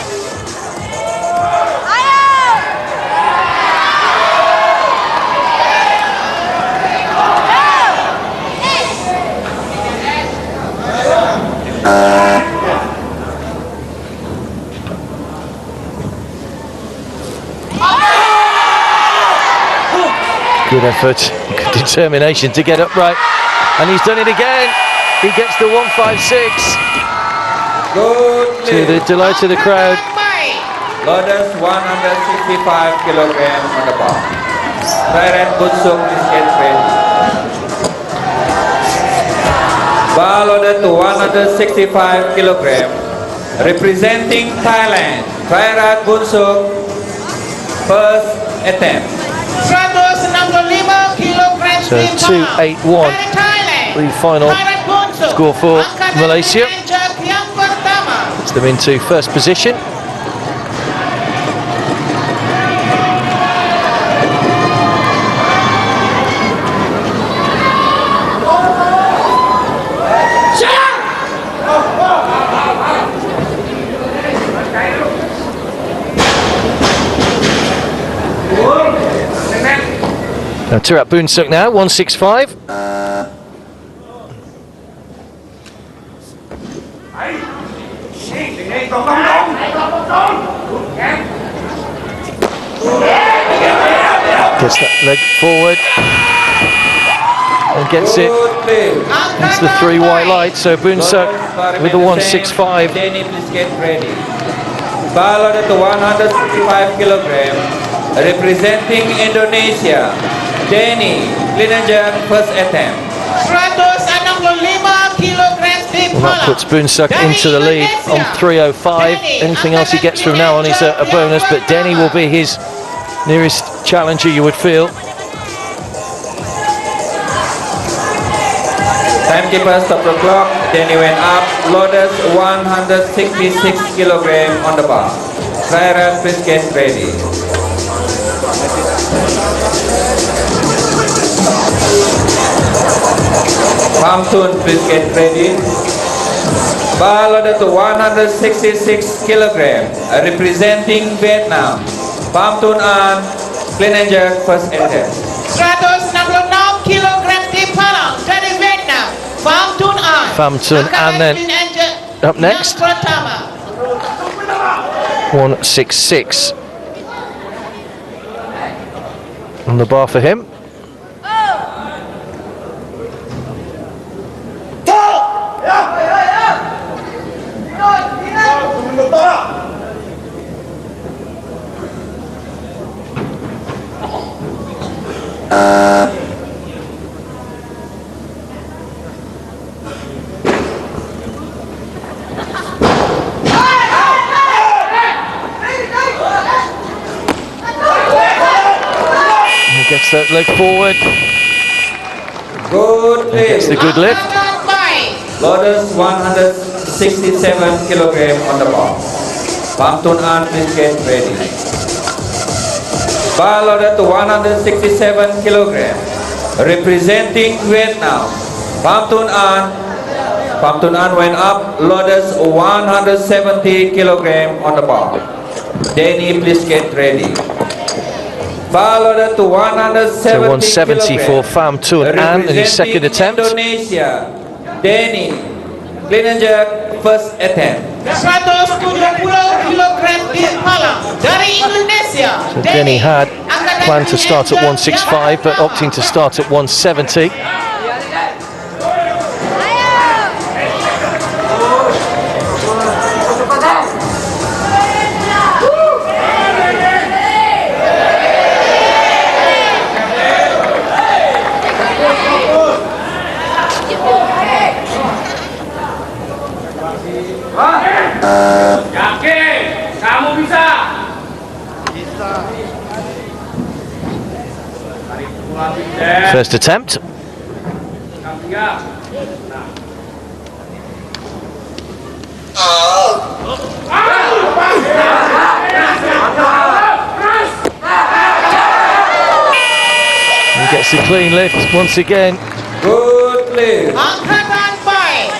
Good effort, good determination to get upright, and he's done it again. He gets the 156 Good to the lift. delight of the crowd. Loaders 165 kilograms on the bar. Thailand Bunsuk is get ready. Bar loaded to 165 kilograms. Representing Thailand, Thailand Bunsuk, first attempt. 165 kilogram. So 281, the final score for Malaysia. Puts them into first position. Now Turat Boonsuk now, 165. Gets that leg forward and gets it. It's the 3 white lights, so Boonsuk with the 165. Danny, please get ready. Bar loaded to 165 kilograms. Representing Indonesia, Danny, clean and jerk, first attempt. 165 kilogram. Well, that puts Boonsuk into the lead on 305. Anything else he gets from now on is a bonus, but Denny will be his nearest challenger, you would feel. Timekeeper, stop the clock. Danny went up. Loaders 166 kilograms on the bar. Trial, please get ready. Pamsun, please get ready. Bar loaded to 166 kilograms. Representing Vietnam, Pamsun An, clean and jerk, first attempt. 166 kilogram di Palang dari Vietnam, Pham Thun An. Pham Thun An then up next. 166 on the bar for him. Gets that leg forward. Good Gets the lift. good lift. Loaders 167 kilograms on the bar. Pham Thun An, please get ready. Bar loaded to 167 kilograms. Representing Vietnam, Pham Thun An. Pham Thun An went up. Loaders 170 kilograms on the bar. Danny, please get ready. Followed to 170 So 170 for Pham Thun An in his second attempt. Indonesia, Denny, clean and jerk, first attempt. 170 kilogram di Malang dari Indonesia. So Denny had planned to start at 165, but opting to start at 170. Yakin, kamu bisa. First attempt. He gets the clean lift once again. Good lift. Angkatan baik.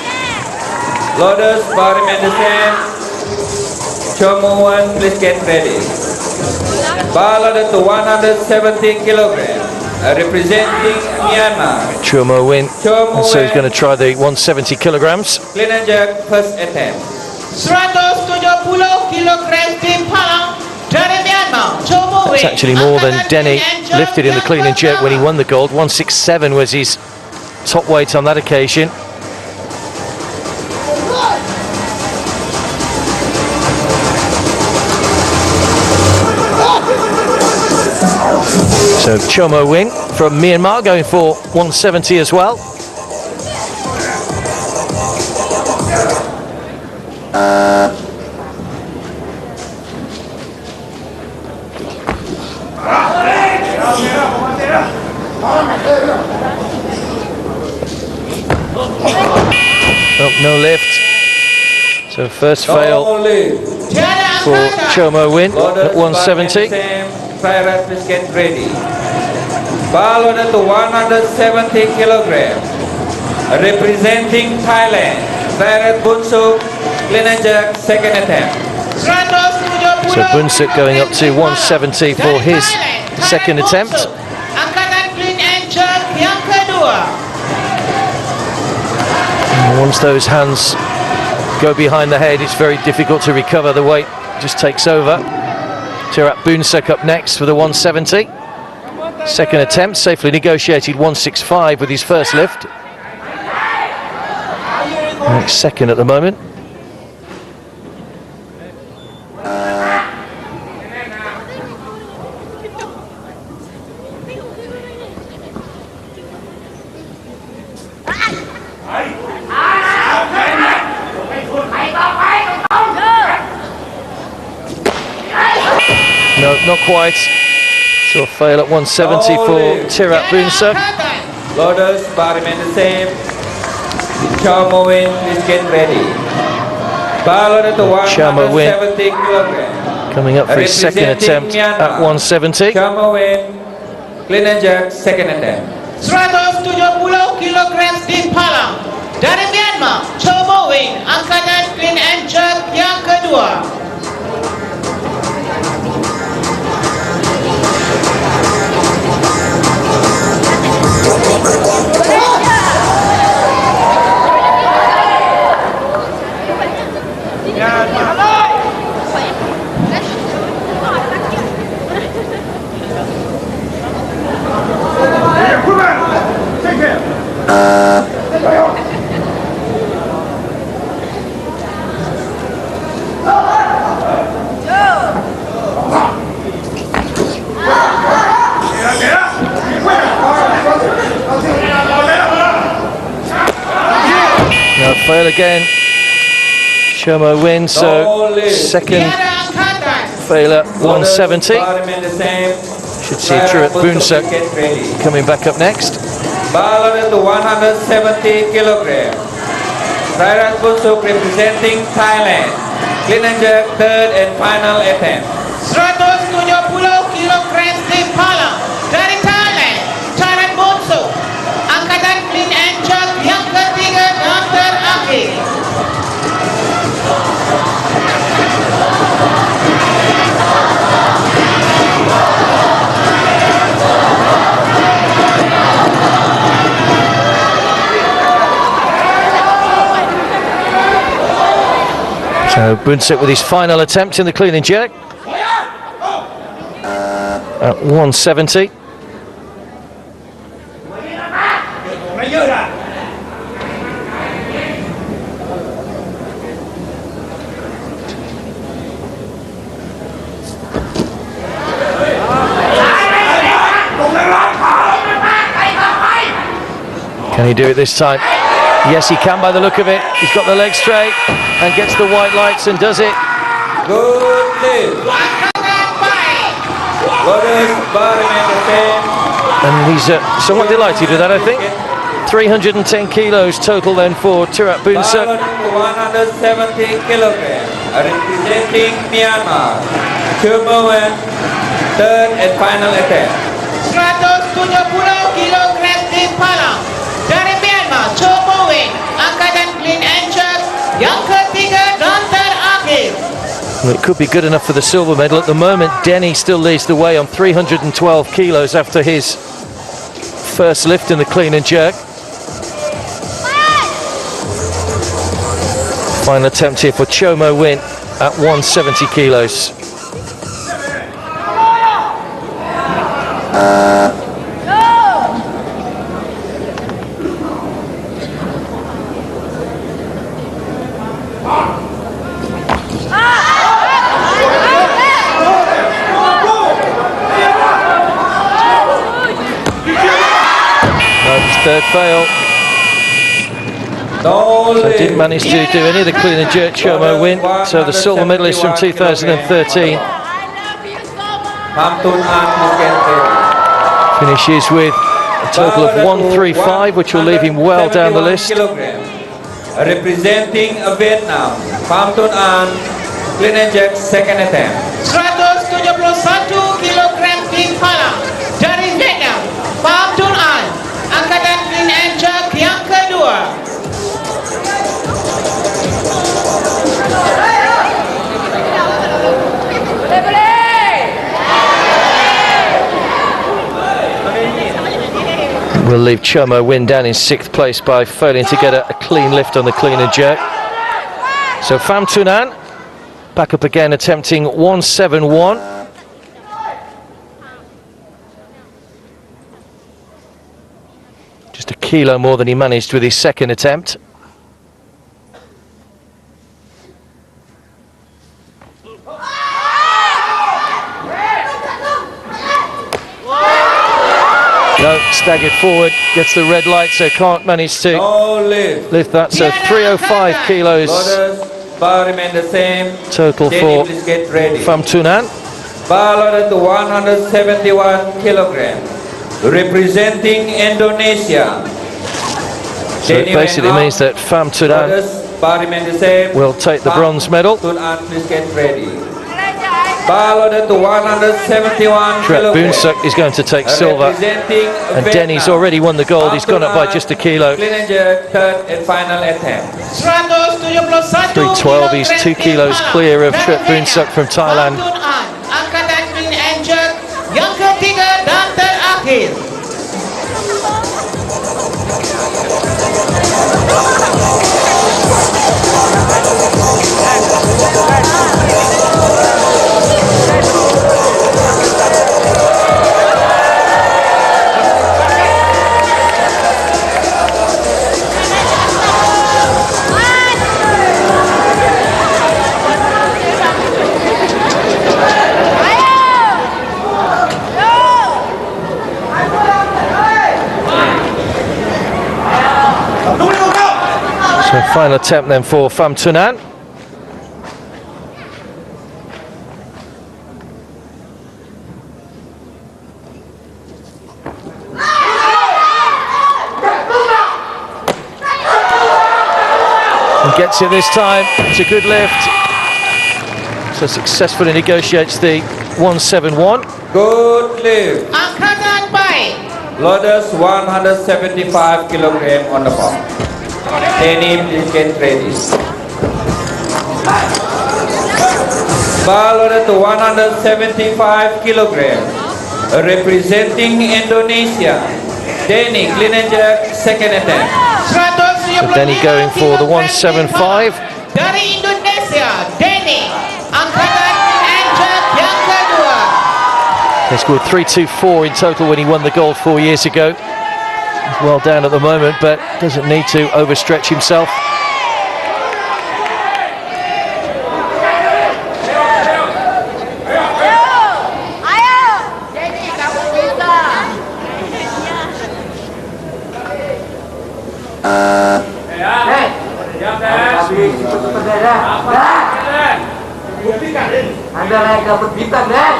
Loaders, body medicine. Chomuan, please get ready. Followed to 170 kilograms. Representing Myanmar. Chumo Win. And so he's going to try the 170 kilograms. Clean and jerk, first attempt. 170 kilogram di Malang dari Myanmar. That's actually more than Denny lifted in the clean and jerk when he won the gold. 167 was his top weight on that occasion. So Chomo Wing from Myanmar going for 170 as well. Oh, no lift. So first fail for Chomo Win at 170. Fire please get ready. Followed to 170 kilograms. Representing Thailand. Fire Bunsuk, clean and jerk, second attempt. So Bunsuk going up to 170 for his second attempt. Angkatan clean and jerk yang kedua. And once those hands go behind the head, it's very difficult to recover. The weight just takes over. Tirat Bunsuk up next for the 170. Second attempt, safely negotiated 165 with his first lift. Second at the moment. No, not quite. So a fail at 170 for Tirat Bunsuk. Loaders, bar remain the same. Chomo Win, please get ready. Followed to Chomo Win 170 kilograms. coming up for his second attempt at 170. Chomo Win, clean and jerk, second attempt. 170 kilogram di Malang dari Myanmar. Chomo Win, angkatan clean and jerk yang kedua. No, fail again. Chomo wins, so second fail at 170. Should see Tirat Bunsuk coming back up next. Ballot to 170 kilograms. Tirat Bunsuk representing Thailand. Clean and jerk, third and final attempt. 170 kilogram di Malang dari Thailand. Tirat Bunsuk, angkatan clean and jerk yang ketiga dan terakhir. So Bunsuk with his final attempt in the clean and jerk at 170. Can he do it this time? Yes, he can by the look of it. He's got the leg straight and gets the white lights and does it. Good lift. And he's somewhat delighted with that, I think. 310 kilos total then for Turat Bunsuk. 170 kilograms, representing Myanmar. Churmawan, third and final attempt. 170 kilogram tim palang dari Myanmar, Churmawan, angkatan clean and jerk yang ketiga dan terakhir. Well, it could be good enough for the silver medal. At the moment, Denny still leads the way on 312 kilos after his first lift in the clean and jerk. Final attempt here for Chomo Win at 170 kilos. Third fail. So didn't manage to do any of the clean and jerk. Chomo Win. So the silver medalist from 2013 finishes with a total of 135, which will leave him well down the list. Representing Vietnam, Pham Tuan An, clean and jerk second attempt. 171 kilogram tim palang dari Vietnam, Pham Tuan An, angkatan clean and jerk yang kedua. We'll leave Chomo Win down in 6th place by failing to get a clean lift on the clean and jerk. So Pham Tuan An back up again, attempting 171. Just a kilo more than he managed with his second attempt. No, staggered forward, gets the red light, so can't manage to lift that. So 305 kilos Bar remain the same. total for Please get ready. Pham Tuan An. Bar loaded to 171 kilograms, representing Indonesia. So it basically means that Pham Tuan An Bar remain the same. will take the bronze medal. Tuan An, please get ready. Bar loaded to 171 Turat kilograms. Bunsuk is going to take silver, Representing and Denny's Vietnam. already won the gold. He's gone up by just a kilo. Clean and jerk, third and final attempt. 171 312, he's 2 kilos clear of Turat Bunsuk from Thailand. Pham Tuan An, angkatan clean and jerk yang ketiga dan terakhir. So final attempt then for Pham Tuan An. And gets it this time. It's a good lift. So successfully negotiates the 171. Good lift. Angkatan baik. Loaders 175 kilogram on the bar. Danny, please get ready. Bar loaded to 175 kilogram, representing Indonesia. Danny, clean and jerk, second attempt. So Denny going for the 175. Dari Indonesia, He scored 3.24 in total when he won the gold 4 years ago. He's well down at the moment, but doesn't need to overstretch himself.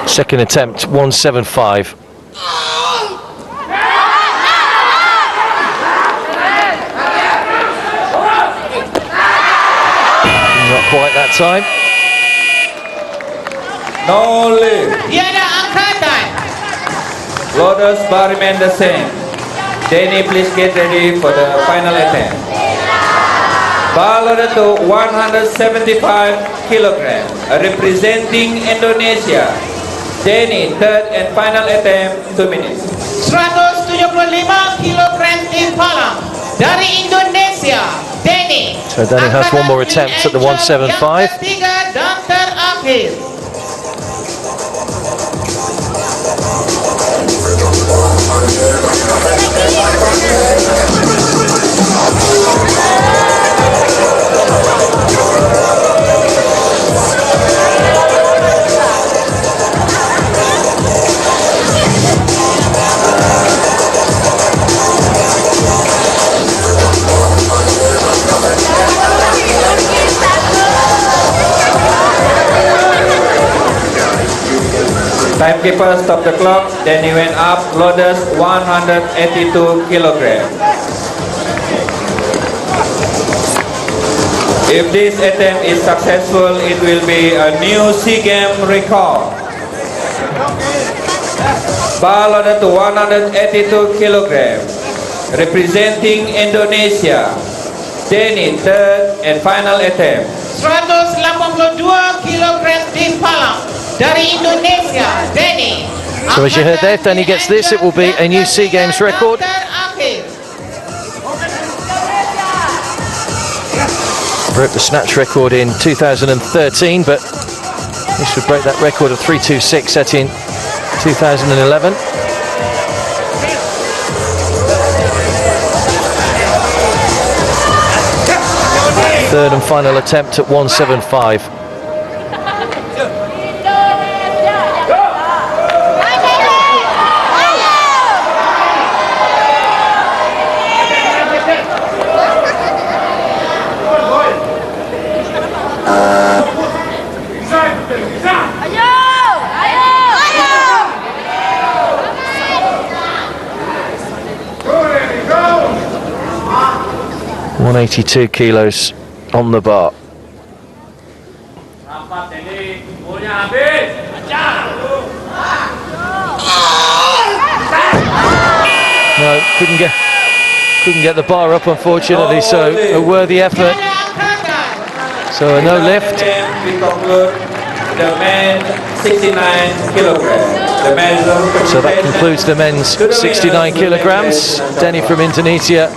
Second attempt, 175. Not quite that time. No lift. Tiada angkatan. Loaders bar remain the same. Danny, please get ready for the final attempt. Bar loaded to 175 kilograms, representing Indonesia. Danny, third and final attempt, 2 minutes. 175 kilogram timpalan dari Indonesia, Danny. So Danny has one more attempt at the 175. Yang ketiga dan terakhir. Timekeeper stop the clock, then he went up, loaders 182 kilograms. If this attempt is successful, it will be a new SEA Games record. Bar loaded to 182 kilograms, representing Indonesia. Danny, third and final attempt. 182 kilogram timpalan dari Indonesia, Danny. So as you heard there, if Danny gets this, it will be a new SEA Games record. Broke the snatch record in 2013, but this would break that record of 3.26 set in 2011. Third and final attempt at 175. $182 kilos on the bar. No, couldn't get the bar up, unfortunately. So a worthy effort. So a no lift. We conclude the men 69 kilograms. So that concludes the men's 69 kilograms. Denny from Indonesia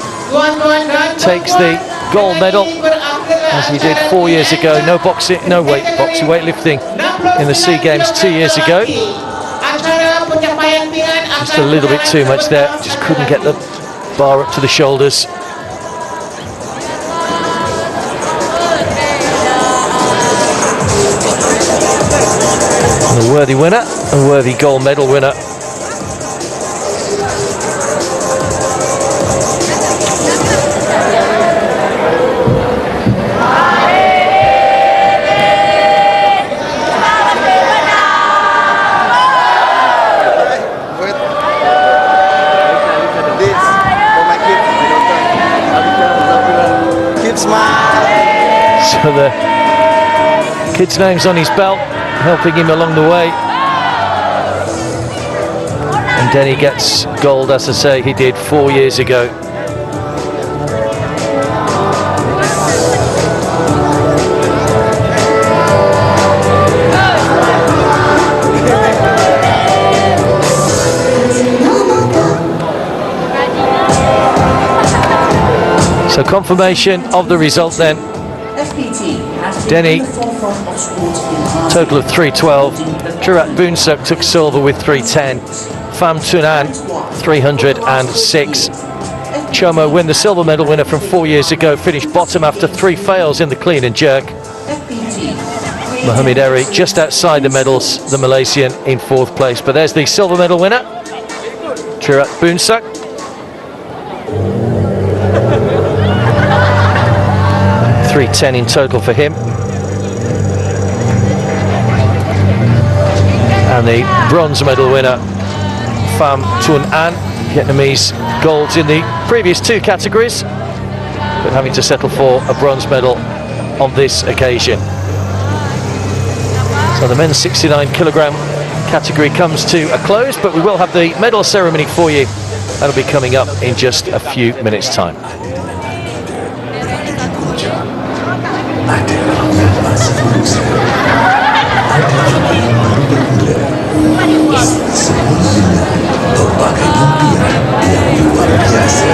takes the gold medal, as he did 4 years ago. No weightlifting in the SEA Games 2 years ago. Just a little bit too much there. Just couldn't get the bar up to the shoulders. And a worthy winner, a worthy gold medal winner. So the kid's name's on his belt, helping him along the way. And Denny gets gold, as I say, he did 4 years ago. So confirmation of the result then. FPT has Denny, total of 312. Trurat Boonsuk took silver with 310. Pham Tunan, 306. Chomo win the silver medal winner from 4 years ago, finished bottom after 3 fails in the clean and jerk. Mohamed Eri just outside the medals, the Malaysian in 4th place. But there's the silver medal winner, Trurat Boonsuk. .310 in total for him. And the bronze medal winner, Pham Tuan An, Vietnamese golds in the previous 2 categories, but having to settle for a bronze medal on this occasion. So the men's 69 kilogram category comes to a close, but we will have the medal ceremony for you. That'll be coming up in just a few minutes' time. Berbagai impian yang luar biasa,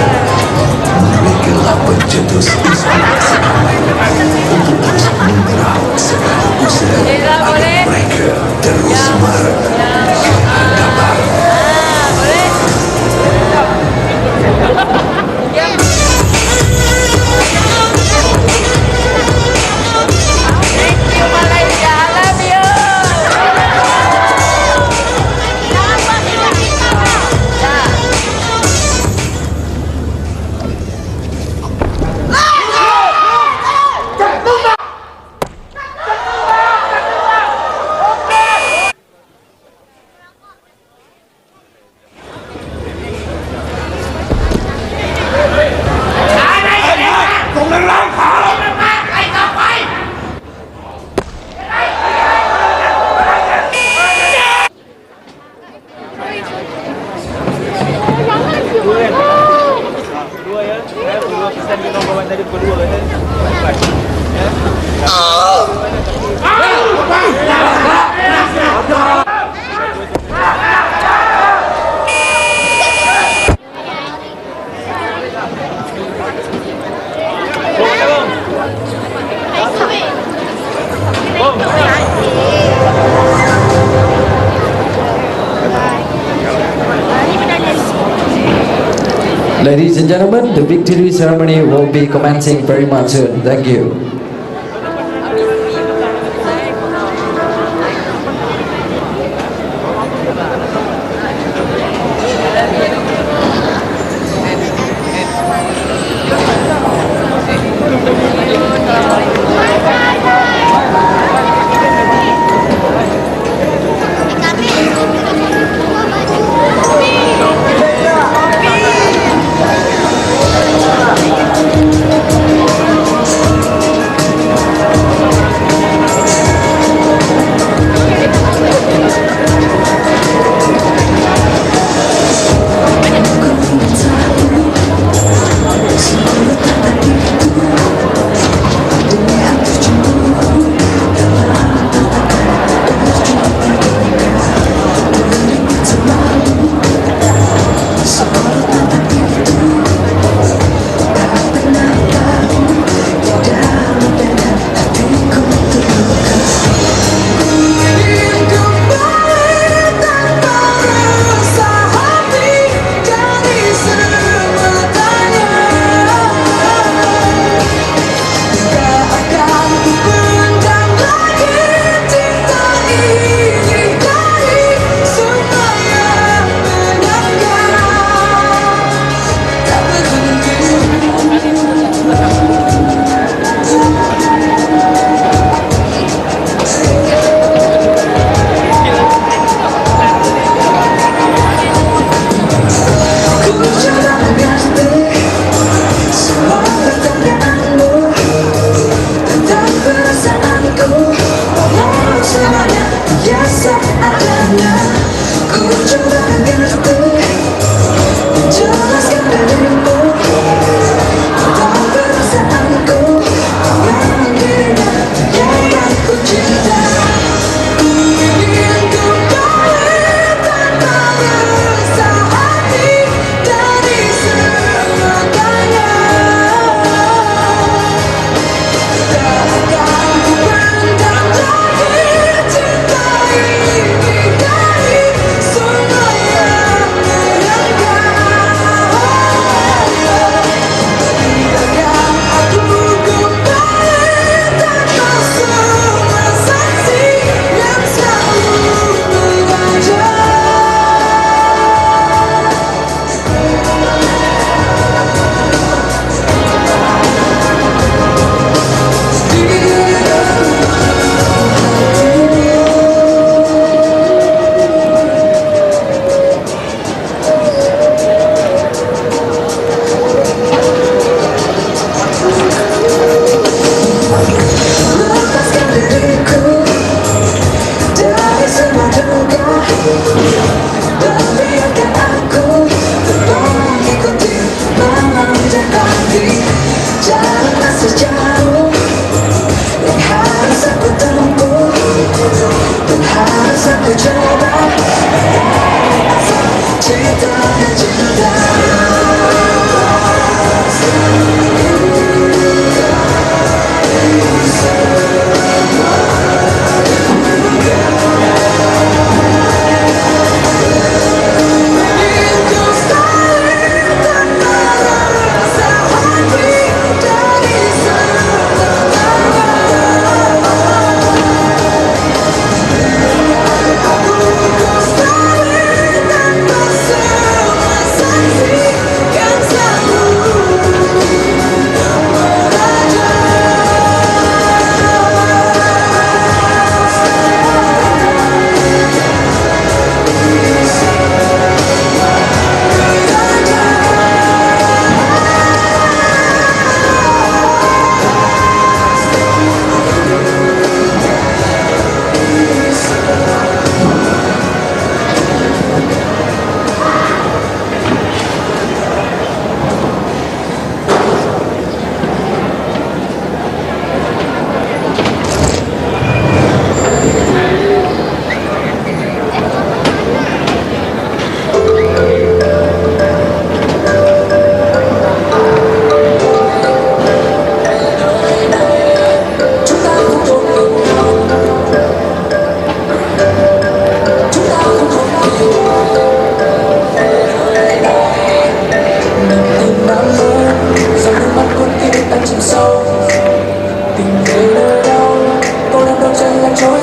mereka pencetus inspirasi untuk terus menggerak segala usaha agar mereka terus merenggang ke hadapan. Ladies and gentlemen, the victory ceremony will be commencing very much soon. Thank you.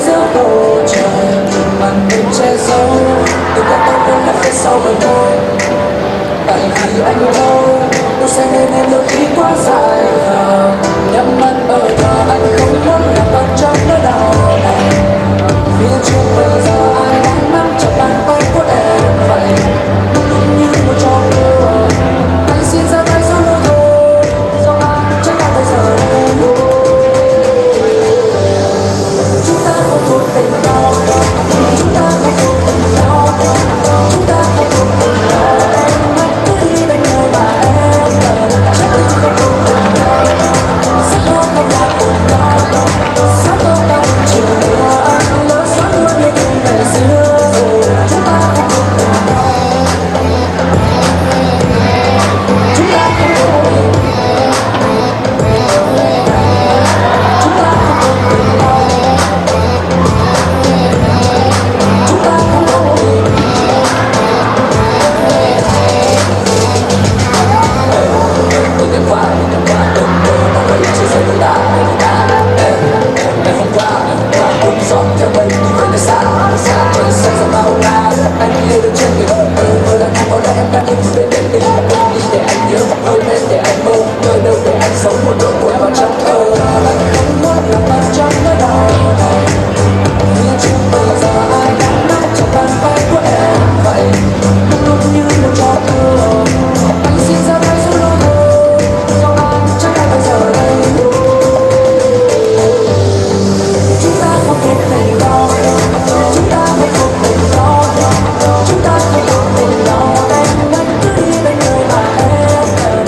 giữa bầu trời màn đêm che giấu từ các tôi vẫn là phía sau bờ môi. Tại vì anh đâu tôi sẽ nên em đôi khi quá dài vời. Nhắm mắt ở đó anh không muốn gặp bạn trong nỗi đau này. Phía trước bây giờ ai đang nắm chặt bàn tay của em vậy. Đúng như một trò đùa anh xin ra tay giúp đỡ tôi. Do anh chắc là bây giờ đây chúng ta không thuộc tình nhau, chúng ta không thuộc tình nhau, chúng ta không thuộc tình nhau. Em hãy cứ đi bên người mà em cần, chắc là chúng không thuộc tình nhau. Sẽ không còn là cùng nhau, sẽ không còn chiều mưa anh lỡ xóa luôn những ngày xưa rồi. Chúng ta không thuộc tình nhau, chúng ta không thuộc tình nhau, chúng ta không thuộc tình nhau. Từ đêm qua từng đêm đã vậy chia sẻ với ta ngày hôm qua cũng dọn theo mây đi về nơi xa trời sẽ dần bao la anh yêu được trên người mơ là không có lẽ em đã đi về bên tình đi để anh nhớ hơi bên để anh mơ nơi đâu để anh sống một nỗi buồn vào trong thơ anh không muốn gặp bạn trong nỗi đau này phía trước bây giờ ai đang nắm chặt bàn tay của em vậy lúc như một trò đùa anh xin ra tay giúp đỡ tôi do anh chắc là bây giờ đây chúng ta không thuộc tình nhau, chúng ta không thuộc tình nhau, chúng ta không thuộc tình nhau. Em hãy cứ đi bên người mà em cần.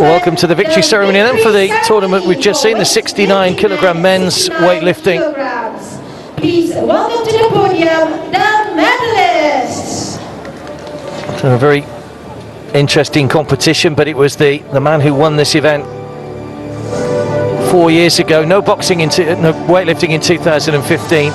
Welcome to the victory ceremony then for the tournament we've just seen, the 69 kilogram men's weightlifting. Please welcome to the podium the medalists. So a very interesting competition, but it was the man who won this event 4 years ago. No boxing no weightlifting in 2015.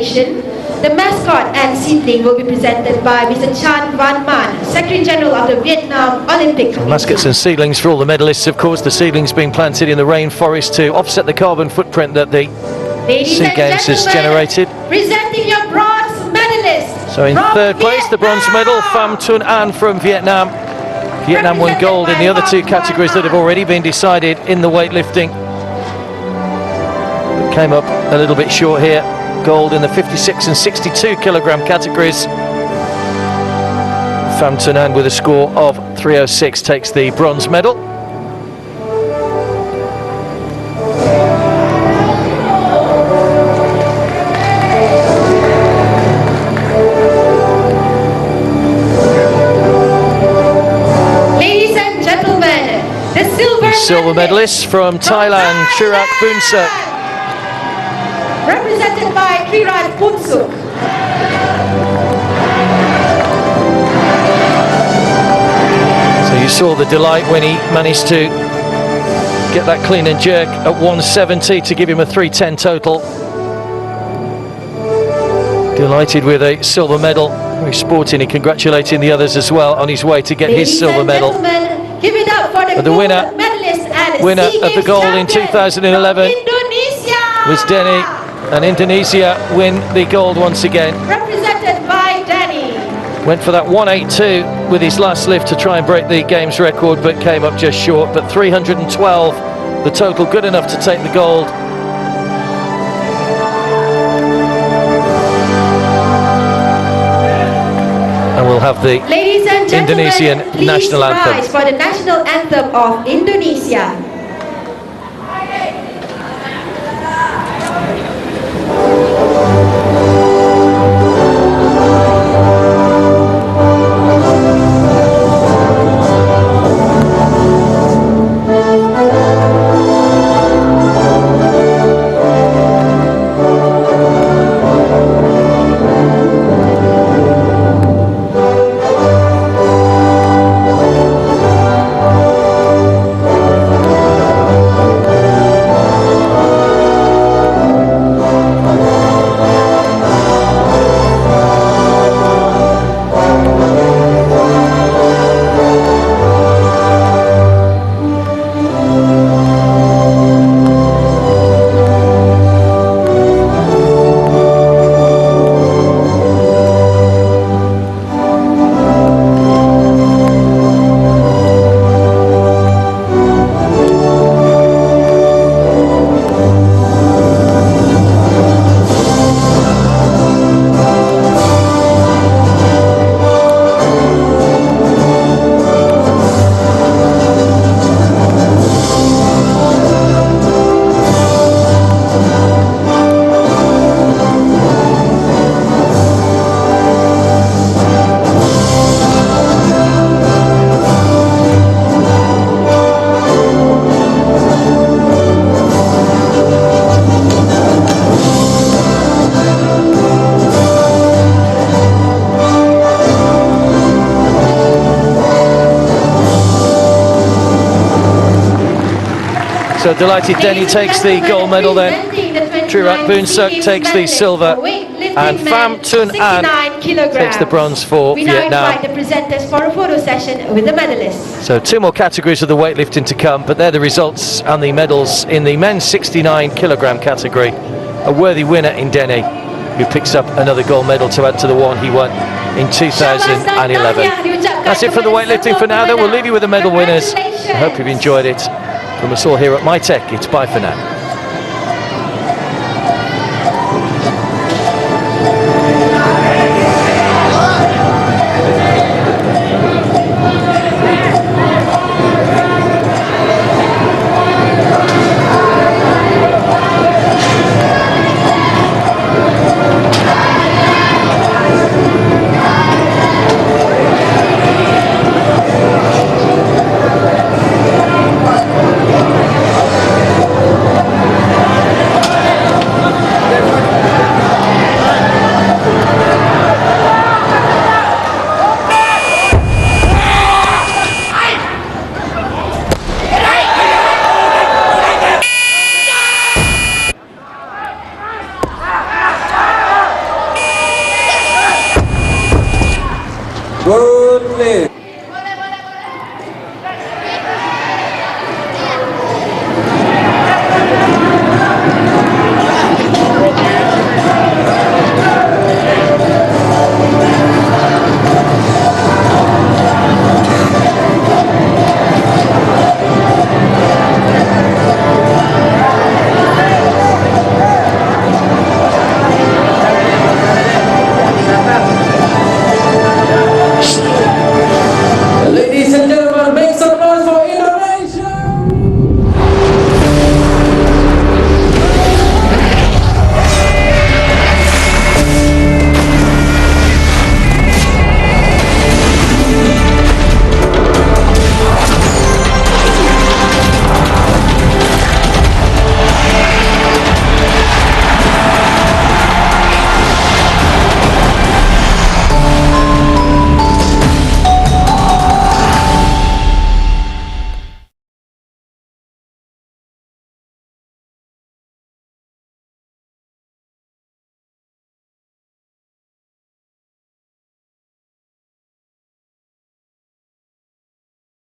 celebration, the mascot and seedling will be presented by Mr. Chan Van Man, Secretary General of the Vietnam Olympic Committee. Mascots and seedlings for all the medalists, of course. The seedlings being planted in the rainforest to offset the carbon footprint that the Ladies SEA and Games has gentlemen, generated. presenting your bronze medalists. So in from third place, the bronze medal, Vietnam. Pham Tuan An from Vietnam. Vietnam won gold in the other two categories that have already been decided in the weightlifting. But came up a little bit short here. Gold in the 56 and 62 kilogram categories. Pham Tuan An with a score of 306 takes the bronze medal. Ladies and gentlemen, the Silver medalist from Thailand, Trirak Boonsuk. represented by Trirat Punsuk. So you saw the delight when he managed to get that clean and jerk at 170 to give him a 310 total. Delighted with a silver medal. Very sporting and congratulating the others as well on his way to get his silver medal. Give it up for the But the winner medalist and winner SEA of the Games gold in champion 2011 from Indonesia was Denny, and Indonesia win the gold once again. represented by Danny. Went for that 182 with his last lift to try and break the games record, but came up just short. But 312, the total, good enough to take the gold. And we'll have the Ladies and gentlemen, Indonesian please national anthem. rise for the national anthem of Indonesia. So delighted Denny takes the gold medal then. Trirat Boonsuk takes the silver, and Pham Tuan An takes the bronze for We now Vietnam. invite the presenters for a photo session with the medalists. So two more categories of the weightlifting to come, but they're the results and the medals in the men's 69 kilogram category. A worthy winner in Denny, who picks up another gold medal to add to the one he won in 2011. That's it for the weightlifting for now, then we'll leave you with the medal winners. I hope you've enjoyed it. From us all here at MyTech, it's bye for now.